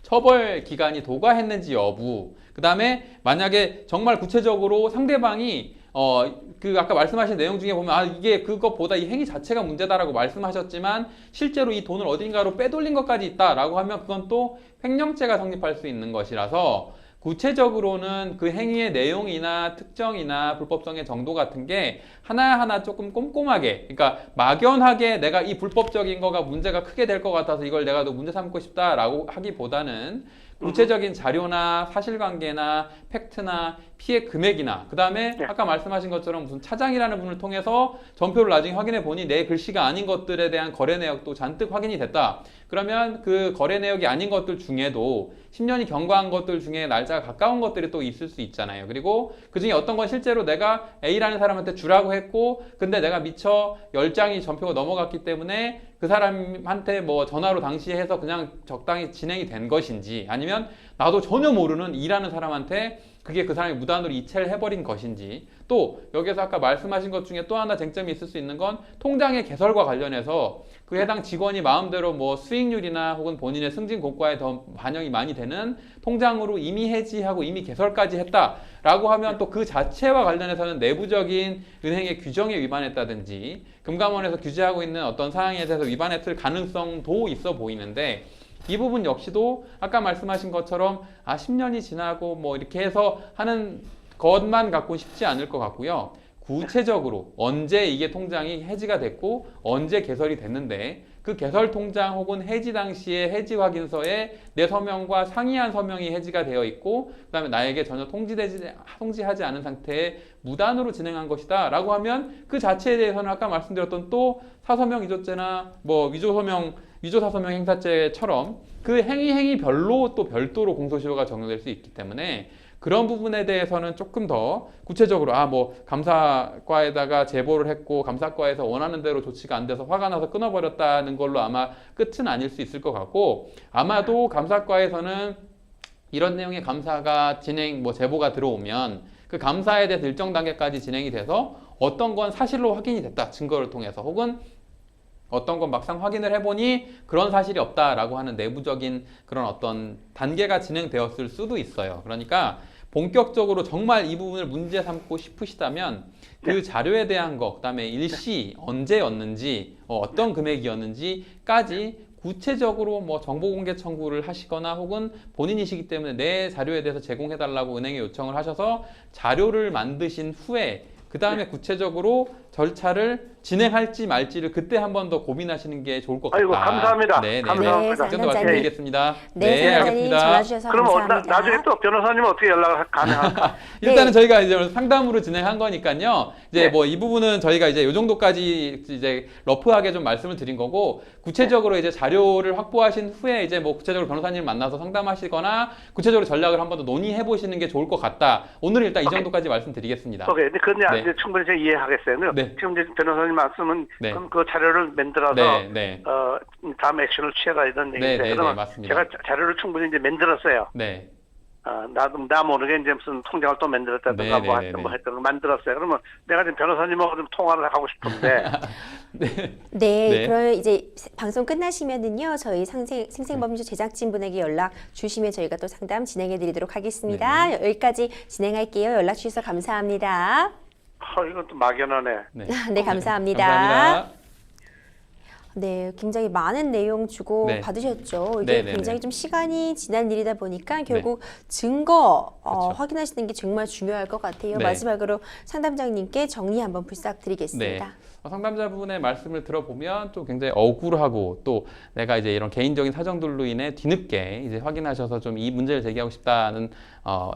처벌 기간이 도과했는지 여부. 그 다음에 만약에 정말 구체적으로 상대방이 그 아까 말씀하신 내용 중에 보면 이게 그것보다 이 행위 자체가 문제다라고 말씀하셨지만 실제로 이 돈을 어딘가로 빼돌린 것까지 있다라고 하면 그건 또 횡령죄가 성립할 수 있는 것이라서 구체적으로는 그 행위의 내용이나 특정이나 불법성의 정도 같은 게 하나하나 조금 꼼꼼하게 그러니까 막연하게 내가 이 불법적인 거가 문제가 크게 될 것 같아서 이걸 내가 더 문제 삼고 싶다라고 하기보다는 구체적인 자료나 사실관계나 팩트나 피해 금액이나 그 다음에 아까 말씀하신 것처럼 무슨 차장이라는 분을 통해서 전표를 나중에 확인해 보니 내 글씨가 아닌 것들에 대한 거래 내역도 잔뜩 확인이 됐다. 그러면 그 거래 내역이 아닌 것들 중에도 10년이 경과한 것들 중에 날짜가 가까운 것들이 또 있을 수 있잖아요. 그리고 그 중에 어떤 건 실제로 내가 A라는 사람한테 주라고 했고 근데 내가 미처 10장이 전표가 넘어갔기 때문에 그 사람한테 뭐 전화로 당시에 해서 그냥 적당히 진행이 된 것인지 아니면 나도 전혀 모르는 E라는 사람한테 그게 그 사람이 무단으로 이체를 해버린 것인지 또 여기서 아까 말씀하신 것 중에 또 하나 쟁점이 있을 수 있는 건 통장의 개설과 관련해서 그 해당 직원이 마음대로 뭐 수익률이나 혹은 본인의 승진 고과에 더 반영이 많이 되는 통장으로 이미 해지하고 이미 개설까지 했다라고 하면 또 그 자체와 관련해서는 내부적인 은행의 규정에 위반했다든지 금감원에서 규제하고 있는 어떤 사항에 대해서 위반했을 가능성도 있어 보이는데 이 부분 역시도 아까 말씀하신 것처럼 10년이 지나고 뭐 이렇게 해서 하는 것만 갖고는 쉽지 않을 것 같고요. 구체적으로 언제 이게 통장이 해지가 됐고 언제 개설이 됐는데 그 개설 통장 혹은 해지 당시에 해지 확인서에 내 서명과 상이한 서명이 해지가 되어 있고 그 다음에 나에게 전혀 통지하지 않은 상태에 무단으로 진행한 것이다 라고 하면 그 자체에 대해서는 아까 말씀드렸던 또 사서명 위조죄나 뭐 위조사서명 행사죄처럼 그 행위별로 또 별도로 공소시효가 적용될 수 있기 때문에 그런 부분에 대해서는 조금 더 구체적으로 뭐 감사과에다가 제보를 했고 감사과에서 원하는 대로 조치가 안 돼서 화가 나서 끊어버렸다는 걸로 아마 끝은 아닐 수 있을 것 같고 아마도 감사과에서는 이런 내용의 감사가 제보가 들어오면 그 감사에 대해서 일정 단계까지 진행이 돼서 어떤 건 사실로 확인이 됐다 증거를 통해서 혹은 어떤 건 막상 확인을 해보니 그런 사실이 없다라고 하는 내부적인 그런 어떤 단계가 진행되었을 수도 있어요. 그러니까 본격적으로 정말 이 부분을 문제 삼고 싶으시다면 그 자료에 대한 거, 그다음에 일시 언제였는지, 어떤 금액이었는지까지 구체적으로 뭐 정보공개 청구를 하시거나 혹은 본인이시기 때문에 내 자료에 대해서 제공해달라고 은행에 요청을 하셔서 자료를 만드신 후에 그 다음에 구체적으로 절차를 진행할지 말지를 그때 한 번 더 고민하시는 게 좋을 것 같다. 아이고, 감사합니다. 네, 감사합니다. 이 정도 상담자님. 말씀드리겠습니다. 네, 상담자님 전화 주셔서 그럼 감사합니다. 나중에 또 변호사님 어떻게 연락을 가능할까? 일단은 네. 저희가 이제 상담으로 진행한 거니까요. 이제 네. 뭐 이 부분은 저희가 이제 요 정도까지 이제 러프하게 좀 말씀을 드린 거고 구체적으로 이제 자료를 확보하신 후에 이제 뭐 구체적으로 변호사님 만나서 상담하시거나 구체적으로 전략을 한 번 더 논의해 보시는 게 좋을 것 같다. 오늘은 일단 이 정도까지 말씀드리겠습니다. 오케이. 근데 그건 네. 이제 충분히 제가 이해하겠어요. 네. 지금 이제 변호사님 말씀은 네. 그럼 그 자료를 만들어서 네. 다음 액션을 취해가 이런 네, 얘기인데 네, 그러면 맞습니다. 제가 자료를 충분히 이제 만들었어요. 네. 나 모르게 이제 무슨 통장을 또 만들었다든가 네, 뭐 네, 했던 네. 거 했던 거 만들었어요. 그러면 내가 지금 변호사님하고 좀 통화를 하고 싶은데 네, 네. 그럼 이제 방송 끝나시면은요, 저희 생생법률 제작진분에게 연락 주시면 저희가 또 상담 진행해드리도록 하겠습니다. 네. 여기까지 진행할게요. 연락 주셔서 감사합니다. 이건 또 막연하네. 네. 네, 감사합니다. 감사합니다. 네, 굉장히 많은 내용 주고 네. 받으셨죠. 이게 네, 네, 굉장히 네. 좀 시간이 지난 일이다 보니까 결국 증거 그렇죠. 확인하시는 게 정말 중요할 것 같아요. 네. 마지막으로 상담장님께 정리 한번 부탁드리겠습니다. 네. 상담자분의 말씀을 들어보면 또 굉장히 억울하고 또 내가 이제 이런 개인적인 사정들로 인해 뒤늦게 이제 확인하셔서 좀 이 문제를 제기하고 싶다는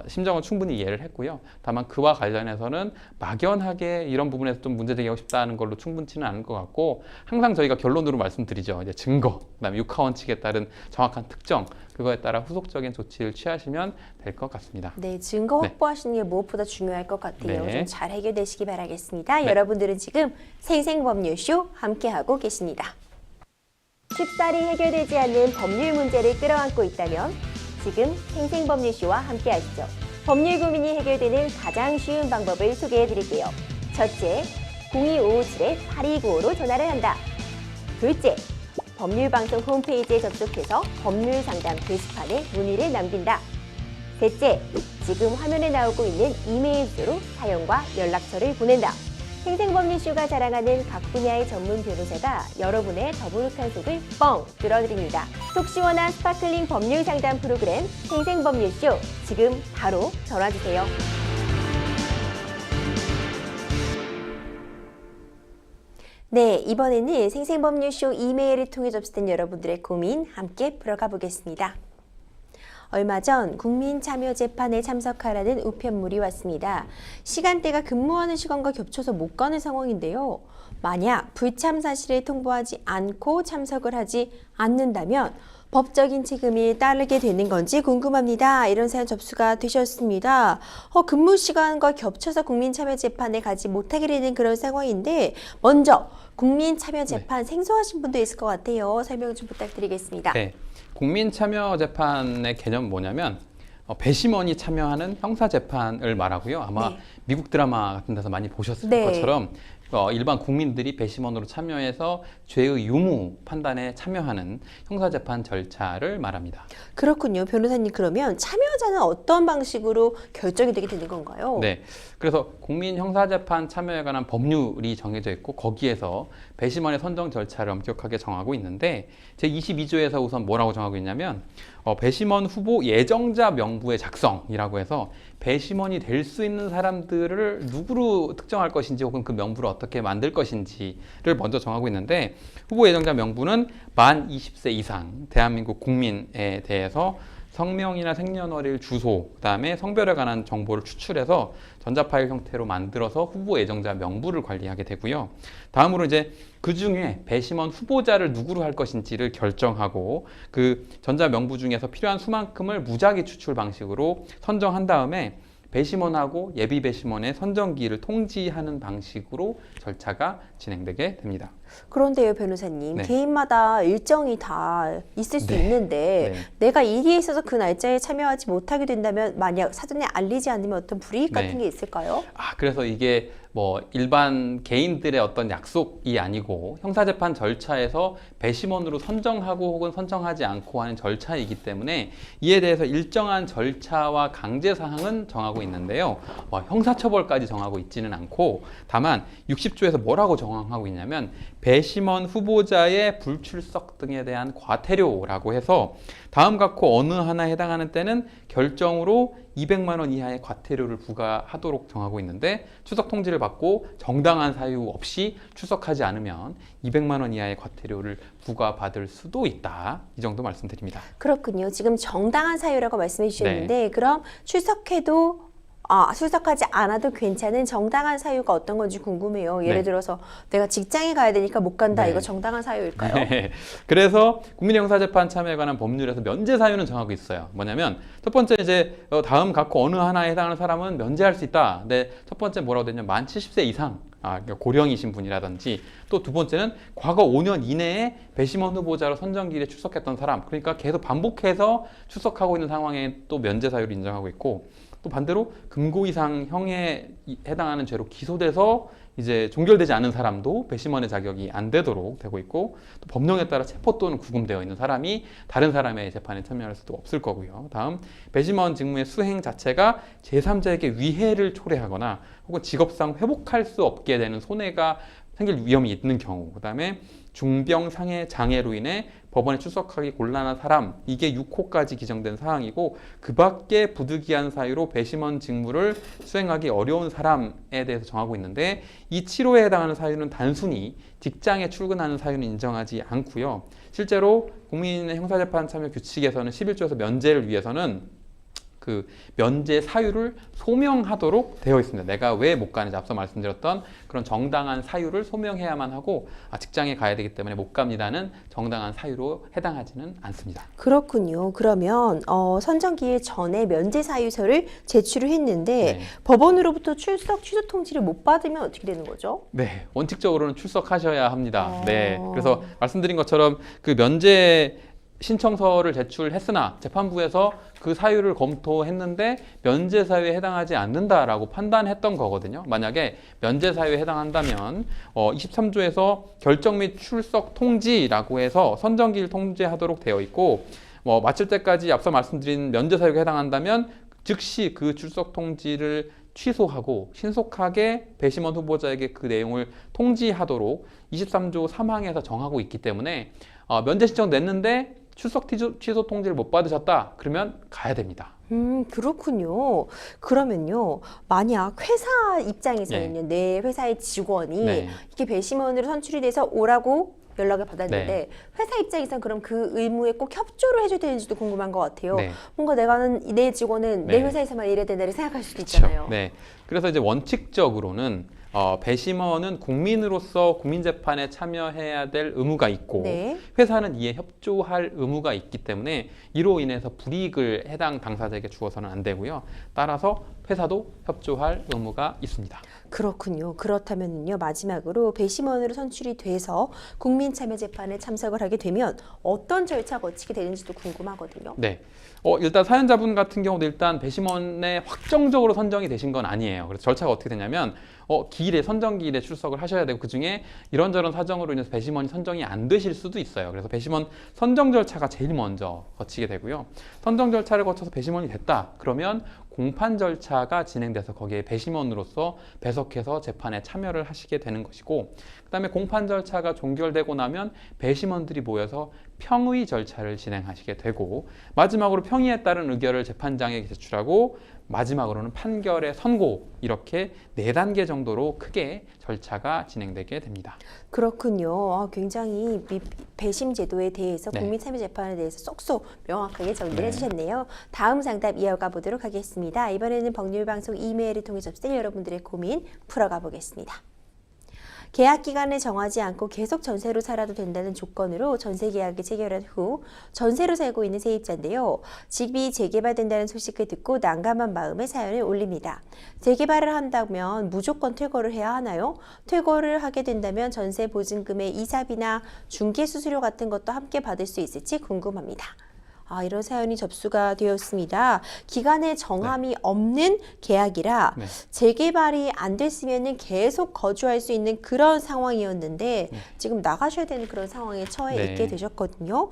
심정은 충분히 이해를 했고요. 다만 그와 관련해서는 막연하게 이런 부분에서 좀 문제 제기하고 싶다는 걸로 충분치는 않을 것 같고 항상 저희가 결론으로 말씀드리죠. 이제 증거, 그다음에 육하원 측에 따른 정확한 특정 그거에 따라 후속적인 조치를 취하시면 될 것 같습니다. 네, 증거 네. 확보하시는 게 무엇보다 중요할 것 같아요. 네. 좀 잘 해결되시기 바라겠습니다. 네. 여러분들은 지금 생생법률쇼 함께하고 계십니다. 쉽사리 해결되지 않는 법률 문제를 끌어안고 있다면 지금 생생법률쇼와 함께하시죠. 법률 고민이 해결되는 가장 쉬운 방법을 소개해드릴게요. 첫째, 02-557-8295로 전화를 한다. 둘째, 법률방송 홈페이지에 접속해서 법률상담 게시판에 문의를 남긴다. 셋째, 지금 화면에 나오고 있는 이메일 주소로 사연과 연락처를 보낸다. 생생법률쇼가 자랑하는 각 분야의 전문 변호사가 여러분의 더부룩한 속을 뻥 뚫어드립니다. 속 시원한 스파클링 법률 상담 프로그램 생생법률쇼, 지금 바로 전화주세요. 네, 이번에는 생생법률쇼 이메일을 통해 접수된 여러분들의 고민 함께 풀어가 보겠습니다. 얼마 전 국민참여재판에 참석하라는 우편물이 왔습니다. 시간대가 근무하는 시간과 겹쳐서 못 가는 상황인데요. 만약 불참 사실을 통보하지 않고 참석을 하지 않는다면 법적인 책임이 따르게 되는 건지 궁금합니다. 이런 사연 접수가 되셨습니다. 근무 시간과 겹쳐서 국민참여재판에 가지 못하게 되는 그런 상황인데 먼저 국민참여재판 생소하신 분도 있을 것 같아요. 설명 좀 부탁드리겠습니다. 네. 국민참여재판의 개념은 뭐냐면 배심원이 참여하는 형사재판을 말하고요. 아마 네. 미국 드라마 같은 데서 많이 보셨을 네. 것처럼 일반 국민들이 배심원으로 참여해서 죄의 유무 판단에 참여하는 형사재판 절차를 말합니다. 그렇군요. 변호사님, 그러면 참여자는 어떤 방식으로 결정이 되게 되는 건가요? 네. 그래서 국민형사재판 참여에 관한 법률이 정해져 있고 거기에서 배심원의 선정 절차를 엄격하게 정하고 있는데 제22조에서 우선 뭐라고 정하고 있냐면 배심원 후보 예정자 명부의 작성이라고 해서 배심원이 될 수 있는 사람들을 누구로 특정할 것인지 혹은 그 명부를 어떻게 만들 것인지를 먼저 정하고 있는데 후보 예정자 명부는 만 20세 이상 대한민국 국민에 대해서 성명이나 생년월일, 주소, 그다음에 성별에 관한 정보를 추출해서 전자파일 형태로 만들어서 후보 예정자 명부를 관리하게 되고요. 다음으로 이제 그 중에 배심원 후보자를 누구로 할 것인지를 결정하고 그 전자 명부 중에서 필요한 수만큼을 무작위 추출 방식으로 선정한 다음에 배심원하고 예비 배심원의 선정기일을 통지하는 방식으로 절차가 진행되게 됩니다. 그런데요, 변호사님. 네. 개인마다 일정이 다 있을 수 네. 있는데 네. 내가 일이 있어서 그 날짜에 참여하지 못하게 된다면 만약 사전에 알리지 않으면 어떤 불이익 같은 네. 게 있을까요? 그래서 이게 뭐 일반 개인들의 어떤 약속이 아니고 형사재판 절차에서 배심원으로 선정하고 혹은 선정하지 않고 하는 절차이기 때문에 이에 대해서 일정한 절차와 강제 사항은 정하고 있는데요. 형사처벌까지 정하고 있지는 않고 다만 60조에서 뭐라고 정하고 있냐면 배심원 후보자의 불출석 등에 대한 과태료라고 해서 다음 각호 어느 하나에 해당하는 때는 결정으로 200만 원 이하의 과태료를 부과하도록 정하고 있는데 출석 통지를 받고 정당한 사유 없이 출석하지 않으면 200만 원 이하의 과태료를 부과받을 수도 있다. 이 정도 말씀드립니다. 그렇군요. 지금 정당한 사유라고 말씀해 주셨는데 네. 그럼 출석해도 출석하지 않아도 괜찮은 정당한 사유가 어떤 건지 궁금해요. 예를 네. 들어서 내가 직장에 가야 되니까 못 간다. 네. 이거 정당한 사유일까요? 네. 그래서 국민형사재판 참여에 관한 법률에서 면제 사유는 정하고 있어요. 뭐냐면 첫 번째 이제 다음 각호 어느 하나에 해당하는 사람은 면제할 수 있다. 근데 첫 번째 뭐라고 되냐면 만 70세 이상 그러니까 고령이신 분이라든지 또 두 번째는 과거 5년 이내에 배심원 후보자로 선정기일에 출석했던 사람 그러니까 계속 반복해서 출석하고 있는 상황에 또 면제 사유를 인정하고 있고 또 반대로 금고 이상 형에 해당하는 죄로 기소돼서 이제 종결되지 않은 사람도 배심원의 자격이 안 되도록 되고 있고 또 법령에 따라 체포 또는 구금되어 있는 사람이 다른 사람의 재판에 참여할 수도 없을 거고요. 다음 배심원 직무의 수행 자체가 제3자에게 위해를 초래하거나 혹은 직업상 회복할 수 없게 되는 손해가 생길 위험이 있는 경우 그다음에 중병상해 장애로 인해 법원에 출석하기 곤란한 사람 이게 6호까지 기정된 사항이고 그 밖에 부득이한 사유로 배심원 직무를 수행하기 어려운 사람에 대해서 정하고 있는데 이 7호에 해당하는 사유는 단순히 직장에 출근하는 사유는 인정하지 않고요. 실제로 국민의 형사재판 참여 규칙에서는 11조에서 면제를 위해서는 그 면제 사유를 소명하도록 되어 있습니다. 내가 왜 못 가는지 앞서 말씀드렸던 그런 정당한 사유를 소명해야만 하고 직장에 가야 되기 때문에 못 갑니다는 정당한 사유로 해당하지는 않습니다. 그렇군요. 그러면 선정기일 전에 면제 사유서를 제출을 했는데 네. 법원으로부터 출석 취소 통지를 못 받으면 어떻게 되는 거죠? 네, 원칙적으로는 출석하셔야 합니다. 어. 네, 그래서 말씀드린 것처럼 그 면제 신청서를 제출했으나 재판부에서 그 사유를 검토했는데 면제 사유에 해당하지 않는다라고 판단했던 거거든요. 만약에 면제 사유에 해당한다면 23조에서 결정 및 출석 통지라고 해서 선정기일 통지하도록 되어 있고 마칠 때까지 앞서 말씀드린 면제 사유에 해당한다면 즉시 그 출석 통지를 취소하고 신속하게 배심원 후보자에게 그 내용을 통지하도록 23조 3항에서 정하고 있기 때문에 면제 신청 냈는데 출석 취소 통지를 못 받으셨다 그러면 가야 됩니다. 그렇군요. 그러면요, 만약 회사 입장에서는요, 내 회사의 직원이 네. 이게 배심원으로 선출이 돼서 오라고 연락을 받았는데 네. 회사 입장에선 그럼 그 의무에 꼭 협조를 해줘야 되는지도 궁금한 것 같아요. 네. 뭔가 내 직원은 내 네. 회사에서만 일해야 된다고 생각할 수도 그렇죠. 있잖아요. 네. 그래서 이제 원칙적으로는 배심원은 국민으로서 국민재판에 참여해야 될 의무가 있고 네. 회사는 이에 협조할 의무가 있기 때문에 이로 인해서 불이익을 해당 당사자에게 주어서는 안 되고요. 따라서 회사도 협조할 의무가 있습니다. 그렇군요. 그렇다면요, 마지막으로 배심원으로 선출이 돼서 국민참여재판에 참석을 하게 되면 어떤 절차가 거치게 되는지도 궁금하거든요. 네. 일단 사연자분 같은 경우도 일단 배심원에 확정적으로 선정이 되신 건 아니에요. 그래서 절차가 어떻게 되냐면 선정기일에 출석을 하셔야 되고 그중에 이런저런 사정으로 인해서 배심원이 선정이 안 되실 수도 있어요. 그래서 배심원 선정 절차가 제일 먼저 거치게 되고요. 선정 절차를 거쳐서 배심원이 됐다. 그러면 공판 절차가 진행돼서 거기에 배심원으로서 배석해서 재판에 참여를 하시게 되는 것이고 그다음에 공판 절차가 종결되고 나면 배심원들이 모여서 평의 절차를 진행하시게 되고 마지막으로 평의에 따른 의결을 재판장에게 제출하고 마지막으로는 판결의 선고 이렇게 4단계 정도로 크게 절차가 진행되게 됩니다. 그렇군요. 굉장히 배심 제도에 대해서 네. 국민참여재판에 대해서 쏙쏙 명확하게 정리를 네. 해주셨네요. 다음 상담 이어가 보도록 하겠습니다. 이번에는 법률방송 이메일을 통해 접수된 여러분들의 고민 풀어가 보겠습니다. 계약 기간을 정하지 않고 계속 전세로 살아도 된다는 조건으로 전세 계약을 체결한 후 전세로 살고 있는 세입자인데요. 집이 재개발된다는 소식을 듣고 난감한 마음에 사연을 올립니다. 재개발을 한다면 무조건 퇴거를 해야 하나요? 퇴거를 하게 된다면 전세 보증금의 이사비나 중개 수수료 같은 것도 함께 받을 수 있을지 궁금합니다. 이런 사연이 접수가 되었습니다. 기간에 정함이 없는 계약이라 네. 재개발이 안 됐으면 계속 거주할 수 있는 그런 상황이었는데 지금 나가셔야 되는 그런 상황에 처해 네. 있게 되셨거든요.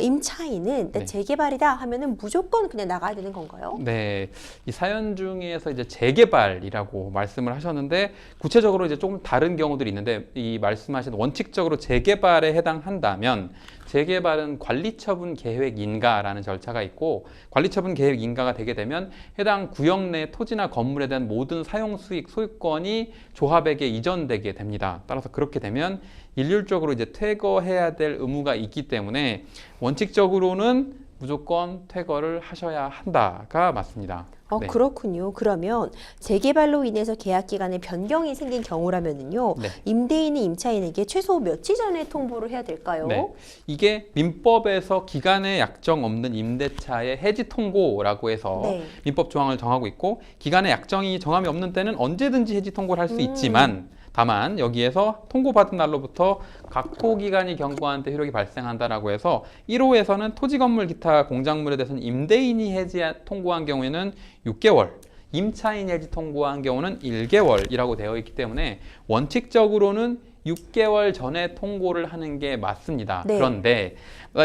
임차인은 네. 재개발이다 하면은 무조건 그냥 나가야 되는 건가요? 네, 이 사연 중에서 이제 재개발이라고 말씀을 하셨는데 구체적으로 이제 조금 다른 경우들이 있는데 이 말씀하신 원칙적으로 재개발에 해당한다면 재개발은 관리처분 계획 인가라는 절차가 있고 관리처분 계획 인가가 되게 되면 해당 구역 내 토지나 건물에 대한 모든 사용 수익 소유권이 조합에게 이전되게 됩니다. 따라서 그렇게 되면 일률적으로 이제 퇴거해야 될 의무가 있기 때문에 원칙적으로는 무조건 퇴거를 하셔야 한다가 맞습니다. 네. 그렇군요. 그러면 재개발로 인해서 계약 기간에 변경이 생긴 경우라면은요. 네. 임대인이 임차인에게 최소 며칠 전에 통보를 해야 될까요? 네. 이게 민법에서 기간에 약정 없는 임대차의 해지 통고라고 해서 네. 민법 조항을 정하고 있고 기간에 약정이 정함이 없는 때는 언제든지 해지 통고를 할 수 있지만 다만 여기에서 통고받은 날로부터 각호기간이 경과한 때 효력이 발생한다라고 해서 1호에서는 토지 건물 기타 공작물에 대해서는 임대인이 해지 통고한 경우에는 6개월, 임차인 해지 통고한 경우는 1개월이라고 되어 있기 때문에 원칙적으로는 6개월 전에 통고를 하는 게 맞습니다. 네. 그런데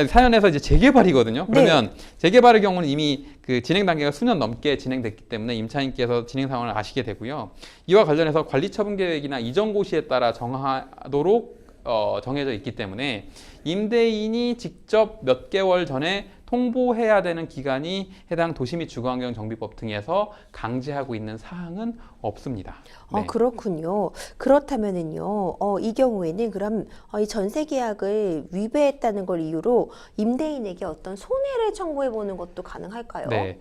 사연에서 이제 재개발이거든요. 그러면 재개발의 경우는 이미 그 진행 단계가 수년 넘게 진행됐기 때문에 임차인께서 진행 상황을 아시게 되고요. 이와 관련해서 관리처분 계획이나 이전 고시에 따라 정하도록 정해져 있기 때문에 임대인이 직접 몇 개월 전에 통보해야 되는 기간이 해당 도시 및 주거환경정비법 등에서 강제하고 있는 사항은 없습니다. 네. 그렇군요. 그렇다면은요, 이 경우에는 그럼 이 전세 계약을 위배했다는 걸 이유로 임대인에게 어떤 손해를 청구해 보는 것도 가능할까요? 네.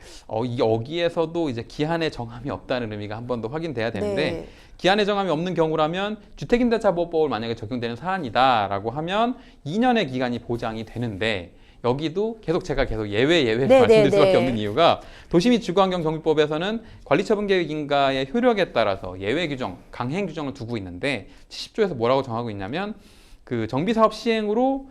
여기에서도 이제 기한의 정함이 없다는 의미가 한 번 더 확인돼야 되는데 네. 기한의 정함이 없는 경우라면 주택임대차보호법을 만약에 적용되는 사안이다라고 하면 2년의 기간이 보장이 되는데 여기도 제가 계속 예외를 말씀드릴 수밖에 없는 이유가 도시 및 주거환경정비법에서는 관리처분계획 인가의 효력에 따라서 예외 규정, 강행 규정을 두고 있는데 70조에서 뭐라고 정하고 있냐면 그 정비사업 시행으로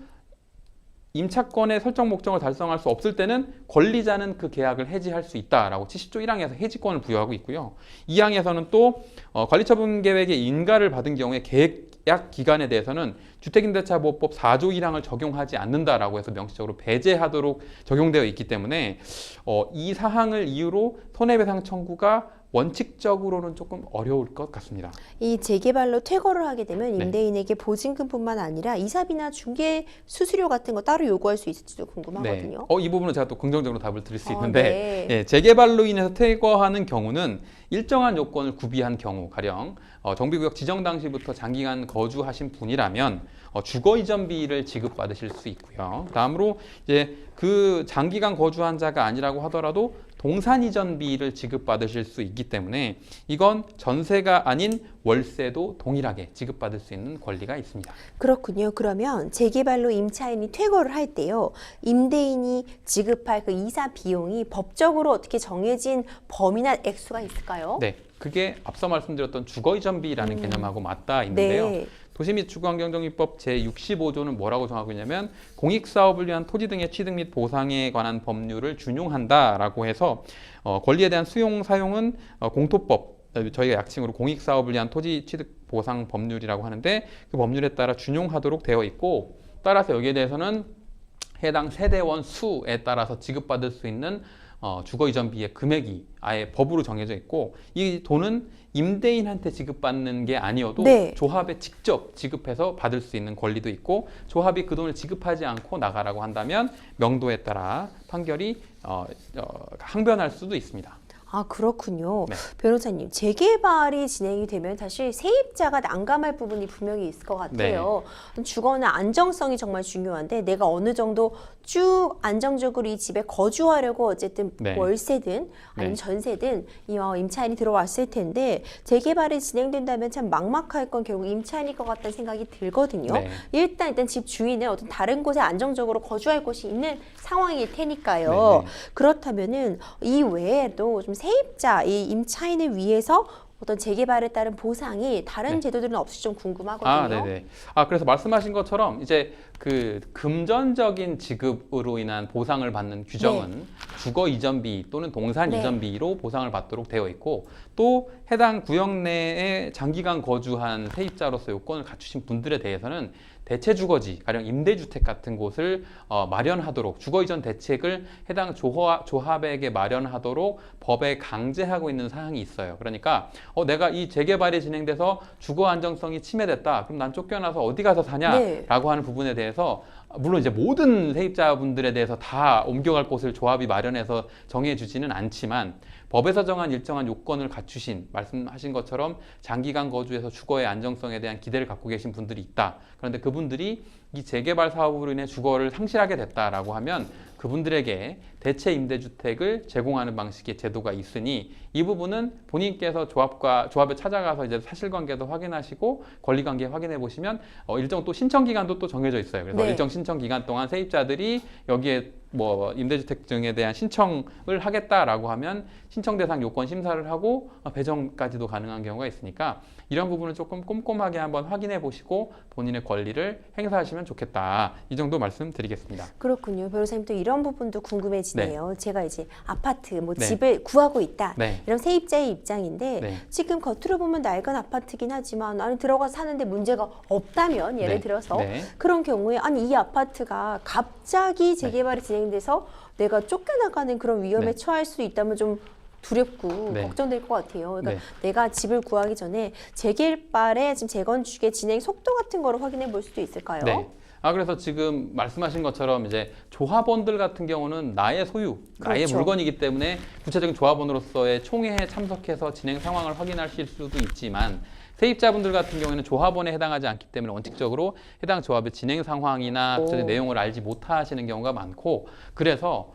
임차권의 설정 목적을 달성할 수 없을 때는 권리자는 그 계약을 해지할 수 있다라고 70조 1항에서 해지권을 부여하고 있고요. 2항에서는 또 관리처분계획의 인가를 받은 경우에 계약 기간에 대해서는 주택임대차보호법 4조 1항을 적용하지 않는다라고 해서 명시적으로 배제하도록 적용되어 있기 때문에 이 사항을 이유로 손해배상 청구가 원칙적으로는 조금 어려울 것 같습니다. 이 재개발로 퇴거를 하게 되면 네. 임대인에게 보증금뿐만 아니라 이사비나 중개 수수료 같은 거 따로 요구할 수 있을지도 궁금하거든요. 이 부분은 제가 또 긍정적으로 답을 드릴 수 있는데 네. 예, 재개발로 인해서 퇴거하는 경우는 일정한 요건을 구비한 경우 가령 정비구역 지정 당시부터 장기간 거주하신 분이라면 주거 이전비를 지급받으실 수 있고요. 다음으로 이제 그 장기간 거주한 자가 아니라고 하더라도 동산 이전비를 지급받으실 수 있기 때문에 이건 전세가 아닌 월세도 동일하게 지급받을 수 있는 권리가 있습니다. 그렇군요. 그러면 재개발로 임차인이 퇴거를 할 때요. 임대인이 지급할 그 이사 비용이 법적으로 어떻게 정해진 범위나 액수가 있을까요? 네, 그게 앞서 말씀드렸던 주거 이전비라는 개념하고 맞닿아 있는데요. 네. 도시 및 주거환경정비법 제65조는 뭐라고 정하고 있냐면 공익사업을 위한 토지 등의 취득 및 보상에 관한 법률을 준용한다라고 해서 권리에 대한 수용 사용은 공토법 저희가 약칭으로 공익사업을 위한 토지 취득 보상 법률이라고 하는데 그 법률에 따라 준용하도록 되어 있고 따라서 여기에 대해서는 해당 세대원 수에 따라서 지급받을 수 있는 주거 이전비의 금액이 아예 법으로 정해져 있고 이 돈은 임대인한테 지급받는 게 아니어도 네. 조합에 직접 지급해서 받을 수 있는 권리도 있고 조합이 그 돈을 지급하지 않고 나가라고 한다면 명도에 따라 판결이 항변할 수도 있습니다. 아, 그렇군요. 네. 변호사님, 재개발이 진행이 되면 사실 세입자가 난감할 부분이 분명히 있을 것 같아요. 주거는 안정성이 정말 중요한데 내가 어느 정도 쭉 안정적으로 이 집에 거주하려고 어쨌든 네. 월세든 아니면 네. 전세든 임차인이 들어왔을 텐데 재개발이 진행된다면 참 막막할 건 결국 임차인일 것 같다는 생각이 들거든요. 네. 일단 집 주인은 어떤 다른 곳에 안정적으로 거주할 곳이 있는 상황일 테니까요. 네. 그렇다면은 이 외에도 좀 세입자, 이 임차인을 위해서 어떤 재개발에 따른 보상이 다른 네. 제도들은 없을지 좀 궁금하거든요. 아, 네네. 그래서 말씀하신 것처럼 이제 그 금전적인 지급으로 인한 보상을 받는 규정은 주거 이전비 또는 동산 네. 이전비로 보상을 받도록 되어 있고, 또 해당 구역 내에 장기간 거주한 세입자로서 요건을 갖추신 분들에 대해서는 대체 주거지, 가령 임대주택 같은 곳을 마련하도록, 주거 이전 대책을 해당 조합에게 마련하도록 법에 강제하고 있는 사항이 있어요. 그러니까 내가 이 재개발이 진행돼서 주거 안정성이 침해됐다. 그럼 난 쫓겨나서 어디 가서 사냐라고 하는 부분에 대해서 물론 이제 모든 세입자분들에 대해서 다 옮겨갈 곳을 조합이 마련해서 정해주지는 않지만 법에서 정한 일정한 요건을 갖추신, 말씀하신 것처럼 장기간 거주해서 주거의 안정성에 대한 기대를 갖고 계신 분들이 있다. 그런데 그분들이 이 재개발 사업으로 인해 주거를 상실하게 됐다라고 하면 그분들에게 대체 임대주택을 제공하는 방식의 제도가 있으니 이 부분은 본인께서 조합에 찾아가서 이제 사실관계도 확인하시고 권리관계 확인해 보시면 일정 또 신청 기간도 또 정해져 있어요. 그래서 네. 일정 신청 기간 동안 세입자들이 여기에 뭐 임대주택 등에 대한 신청을 하겠다라고 하면 신청 대상 요건 심사를 하고 배정까지도 가능한 경우가 있으니까 이런 부분은 조금 꼼꼼하게 한번 확인해 보시고 본인의 권리를 행사하시면 좋겠다. 이 정도 말씀드리겠습니다. 그렇군요. 변호사님 또 이런 부분도 궁금해지네요. 제가 이제 아파트, 네. 집을 구하고 있다. 네. 이런 세입자의 입장인데 네. 지금 겉으로 보면 낡은 아파트긴 하지만 안에 들어가서 사는데 문제가 없다면 예를 네. 들어서 네. 그런 경우에 아니 이 아파트가 갑자기 재개발이 진행돼서 내가 쫓겨나가는 그런 위험에 네. 처할 수 있다면 좀 두렵고 네. 걱정될 것 같아요. 그러니까 네. 내가 집을 구하기 전에 재개발의 지금 재건축의 진행 속도 같은 거를 확인해 볼 수도 있을까요? 네. 그래서 지금 말씀하신 것처럼 이제 조합원들 같은 경우는 나의 소유, 나의 그렇죠. 물건이기 때문에 구체적인 조합원으로서의 총회에 참석해서 진행 상황을 확인하실 수도 있지만 세입자분들 같은 경우에는 조합원에 해당하지 않기 때문에 원칙적으로 해당 조합의 진행 상황이나 구체적인 내용을 알지 못하시는 경우가 많고, 그래서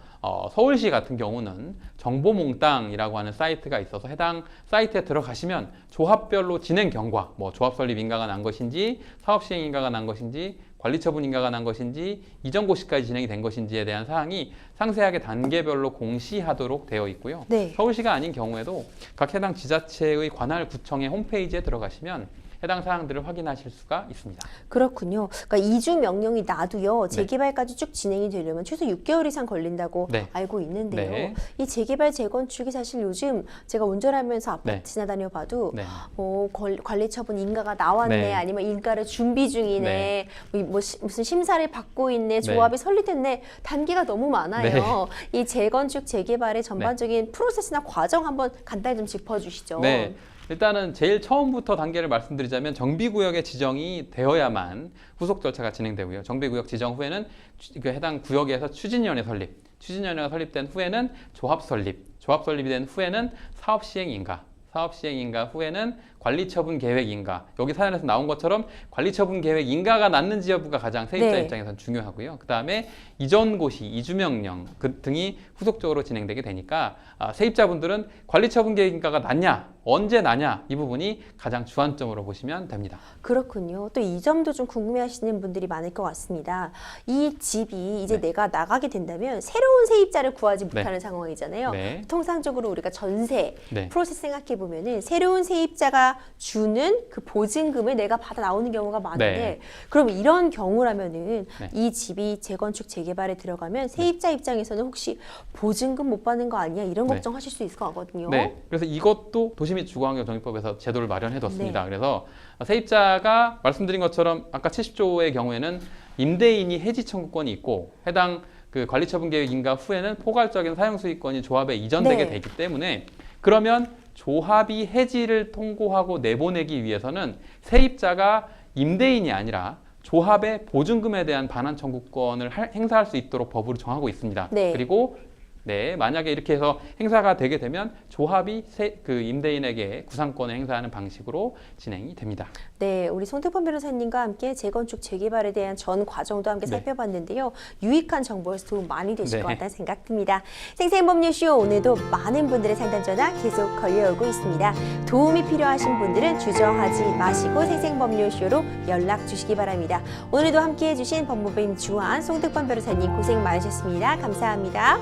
서울시 같은 경우는 정보몽땅이라고 하는 사이트가 있어서 해당 사이트에 들어가시면 조합별로 진행 경과, 뭐 조합 설립 인가가 난 것인지 사업 시행 인가가 난 것인지 관리처분 인가가 난 것인지 이전 고시까지 진행이 된 것인지에 대한 사항이 상세하게 단계별로 공시하도록 되어 있고요. 네. 서울시가 아닌 경우에도 각 해당 지자체의 관할 구청의 홈페이지에 들어가시면 해당 사항들을 확인하실 수가 있습니다. 그렇군요. 그러니까 이주 명령이 나도요. 재개발까지 쭉 진행이 되려면 최소 6개월 이상 걸린다고 네. 알고 있는데요. 네. 이 재개발 재건축이 사실 요즘 제가 운전하면서 아파트 네. 지나다녀 봐도 네. 관리처분 인가가 나왔네, 네. 아니면 인가를 준비 중이네, 네. 무슨 심사를 받고 있네, 조합이 설립됐네, 단계가 너무 많아요. 이 재건축 재개발의 전반적인 프로세스나 과정 한번 간단히 좀 짚어주시죠. 네. 일단은 제일 처음부터 단계를 말씀드리자면 정비구역의 지정이 되어야만 후속 절차가 진행되고요. 정비구역 지정 후에는 그 해당 구역에서 추진위원회 설립, 추진위원회가 설립된 후에는 조합 설립, 조합 설립이 된 후에는 사업 시행 인가, 사업 시행 인가 후에는 관리처분 계획 인가. 여기 사연에서 나온 것처럼 관리처분 계획 인가가 났는지 여부가 가장 세입자 네. 입장에서는 중요하고요. 그 다음에 이전 고시, 이주명령 등이 후속적으로 진행되게 되니까 세입자분들은 관리처분 계획 인가가 났냐, 언제 나냐, 이 부분이 가장 주안점으로 보시면 됩니다. 그렇군요. 또 이 점도 좀 궁금해하시는 분들이 많을 것 같습니다. 이 집이 이제 네. 내가 나가게 된다면 새로운 세입자를 구하지 네. 못하는 상황이잖아요. 네. 통상적으로 우리가 전세 네. 프로세스 생각해 보면은 새로운 세입자가 주는 그 보증금을 내가 받아 나오는 경우가 많은데 네. 그럼 이런 경우라면은 네. 이 집이 재건축 재개발에 들어가면 세입자 입장에서는 혹시 보증금 못 받는 거 아니야? 이런 네. 걱정하실 수 있을 것 같거든요. 네, 그래서 이것도 도시및 주거환경정비법에서 제도를 마련해뒀습니다. 네. 그래서 세입자가 말씀드린 것처럼 아까 70조의 경우에는 임대인이 해지 청구권이 있고 해당 그 관리처분 계획 인가 후에는 포괄적인 사용수익권이 조합에 이전되게 네. 되기 때문에 그러면 조합이 해지를 통고하고 내보내기 위해서는 세입자가 임대인이 아니라 조합의 보증금에 대한 반환 청구권을 행사할 수 있도록 법으로 정하고 있습니다. 네. 그리고 네, 만약에 이렇게 해서 행사가 되게 되면 조합이 그 임대인에게 구상권을 행사하는 방식으로 진행이 됩니다. 네, 우리 송태범 변호사님과 함께 재건축 재개발에 대한 전 과정도 함께 네. 살펴봤는데요. 유익한 정보에서 도움 많이 되실 네. 것 같다는 생각 듭니다. 생생법률쇼 오늘도 많은 분들의 상담 전화 계속 걸려오고 있습니다. 도움이 필요하신 분들은 주저하지 마시고 생생법률쇼로 연락 주시기 바랍니다. 오늘도 함께해 주신 법무부임 주한 송태범 변호사님 고생 많으셨습니다. 감사합니다.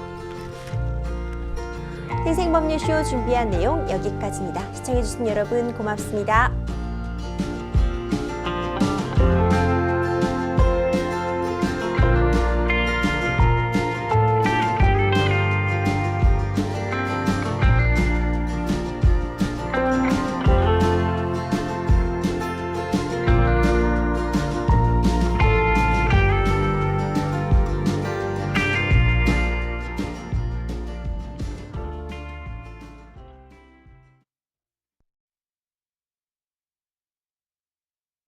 생생법률쇼 준비한 내용 여기까지입니다. 시청해주신 여러분 고맙습니다.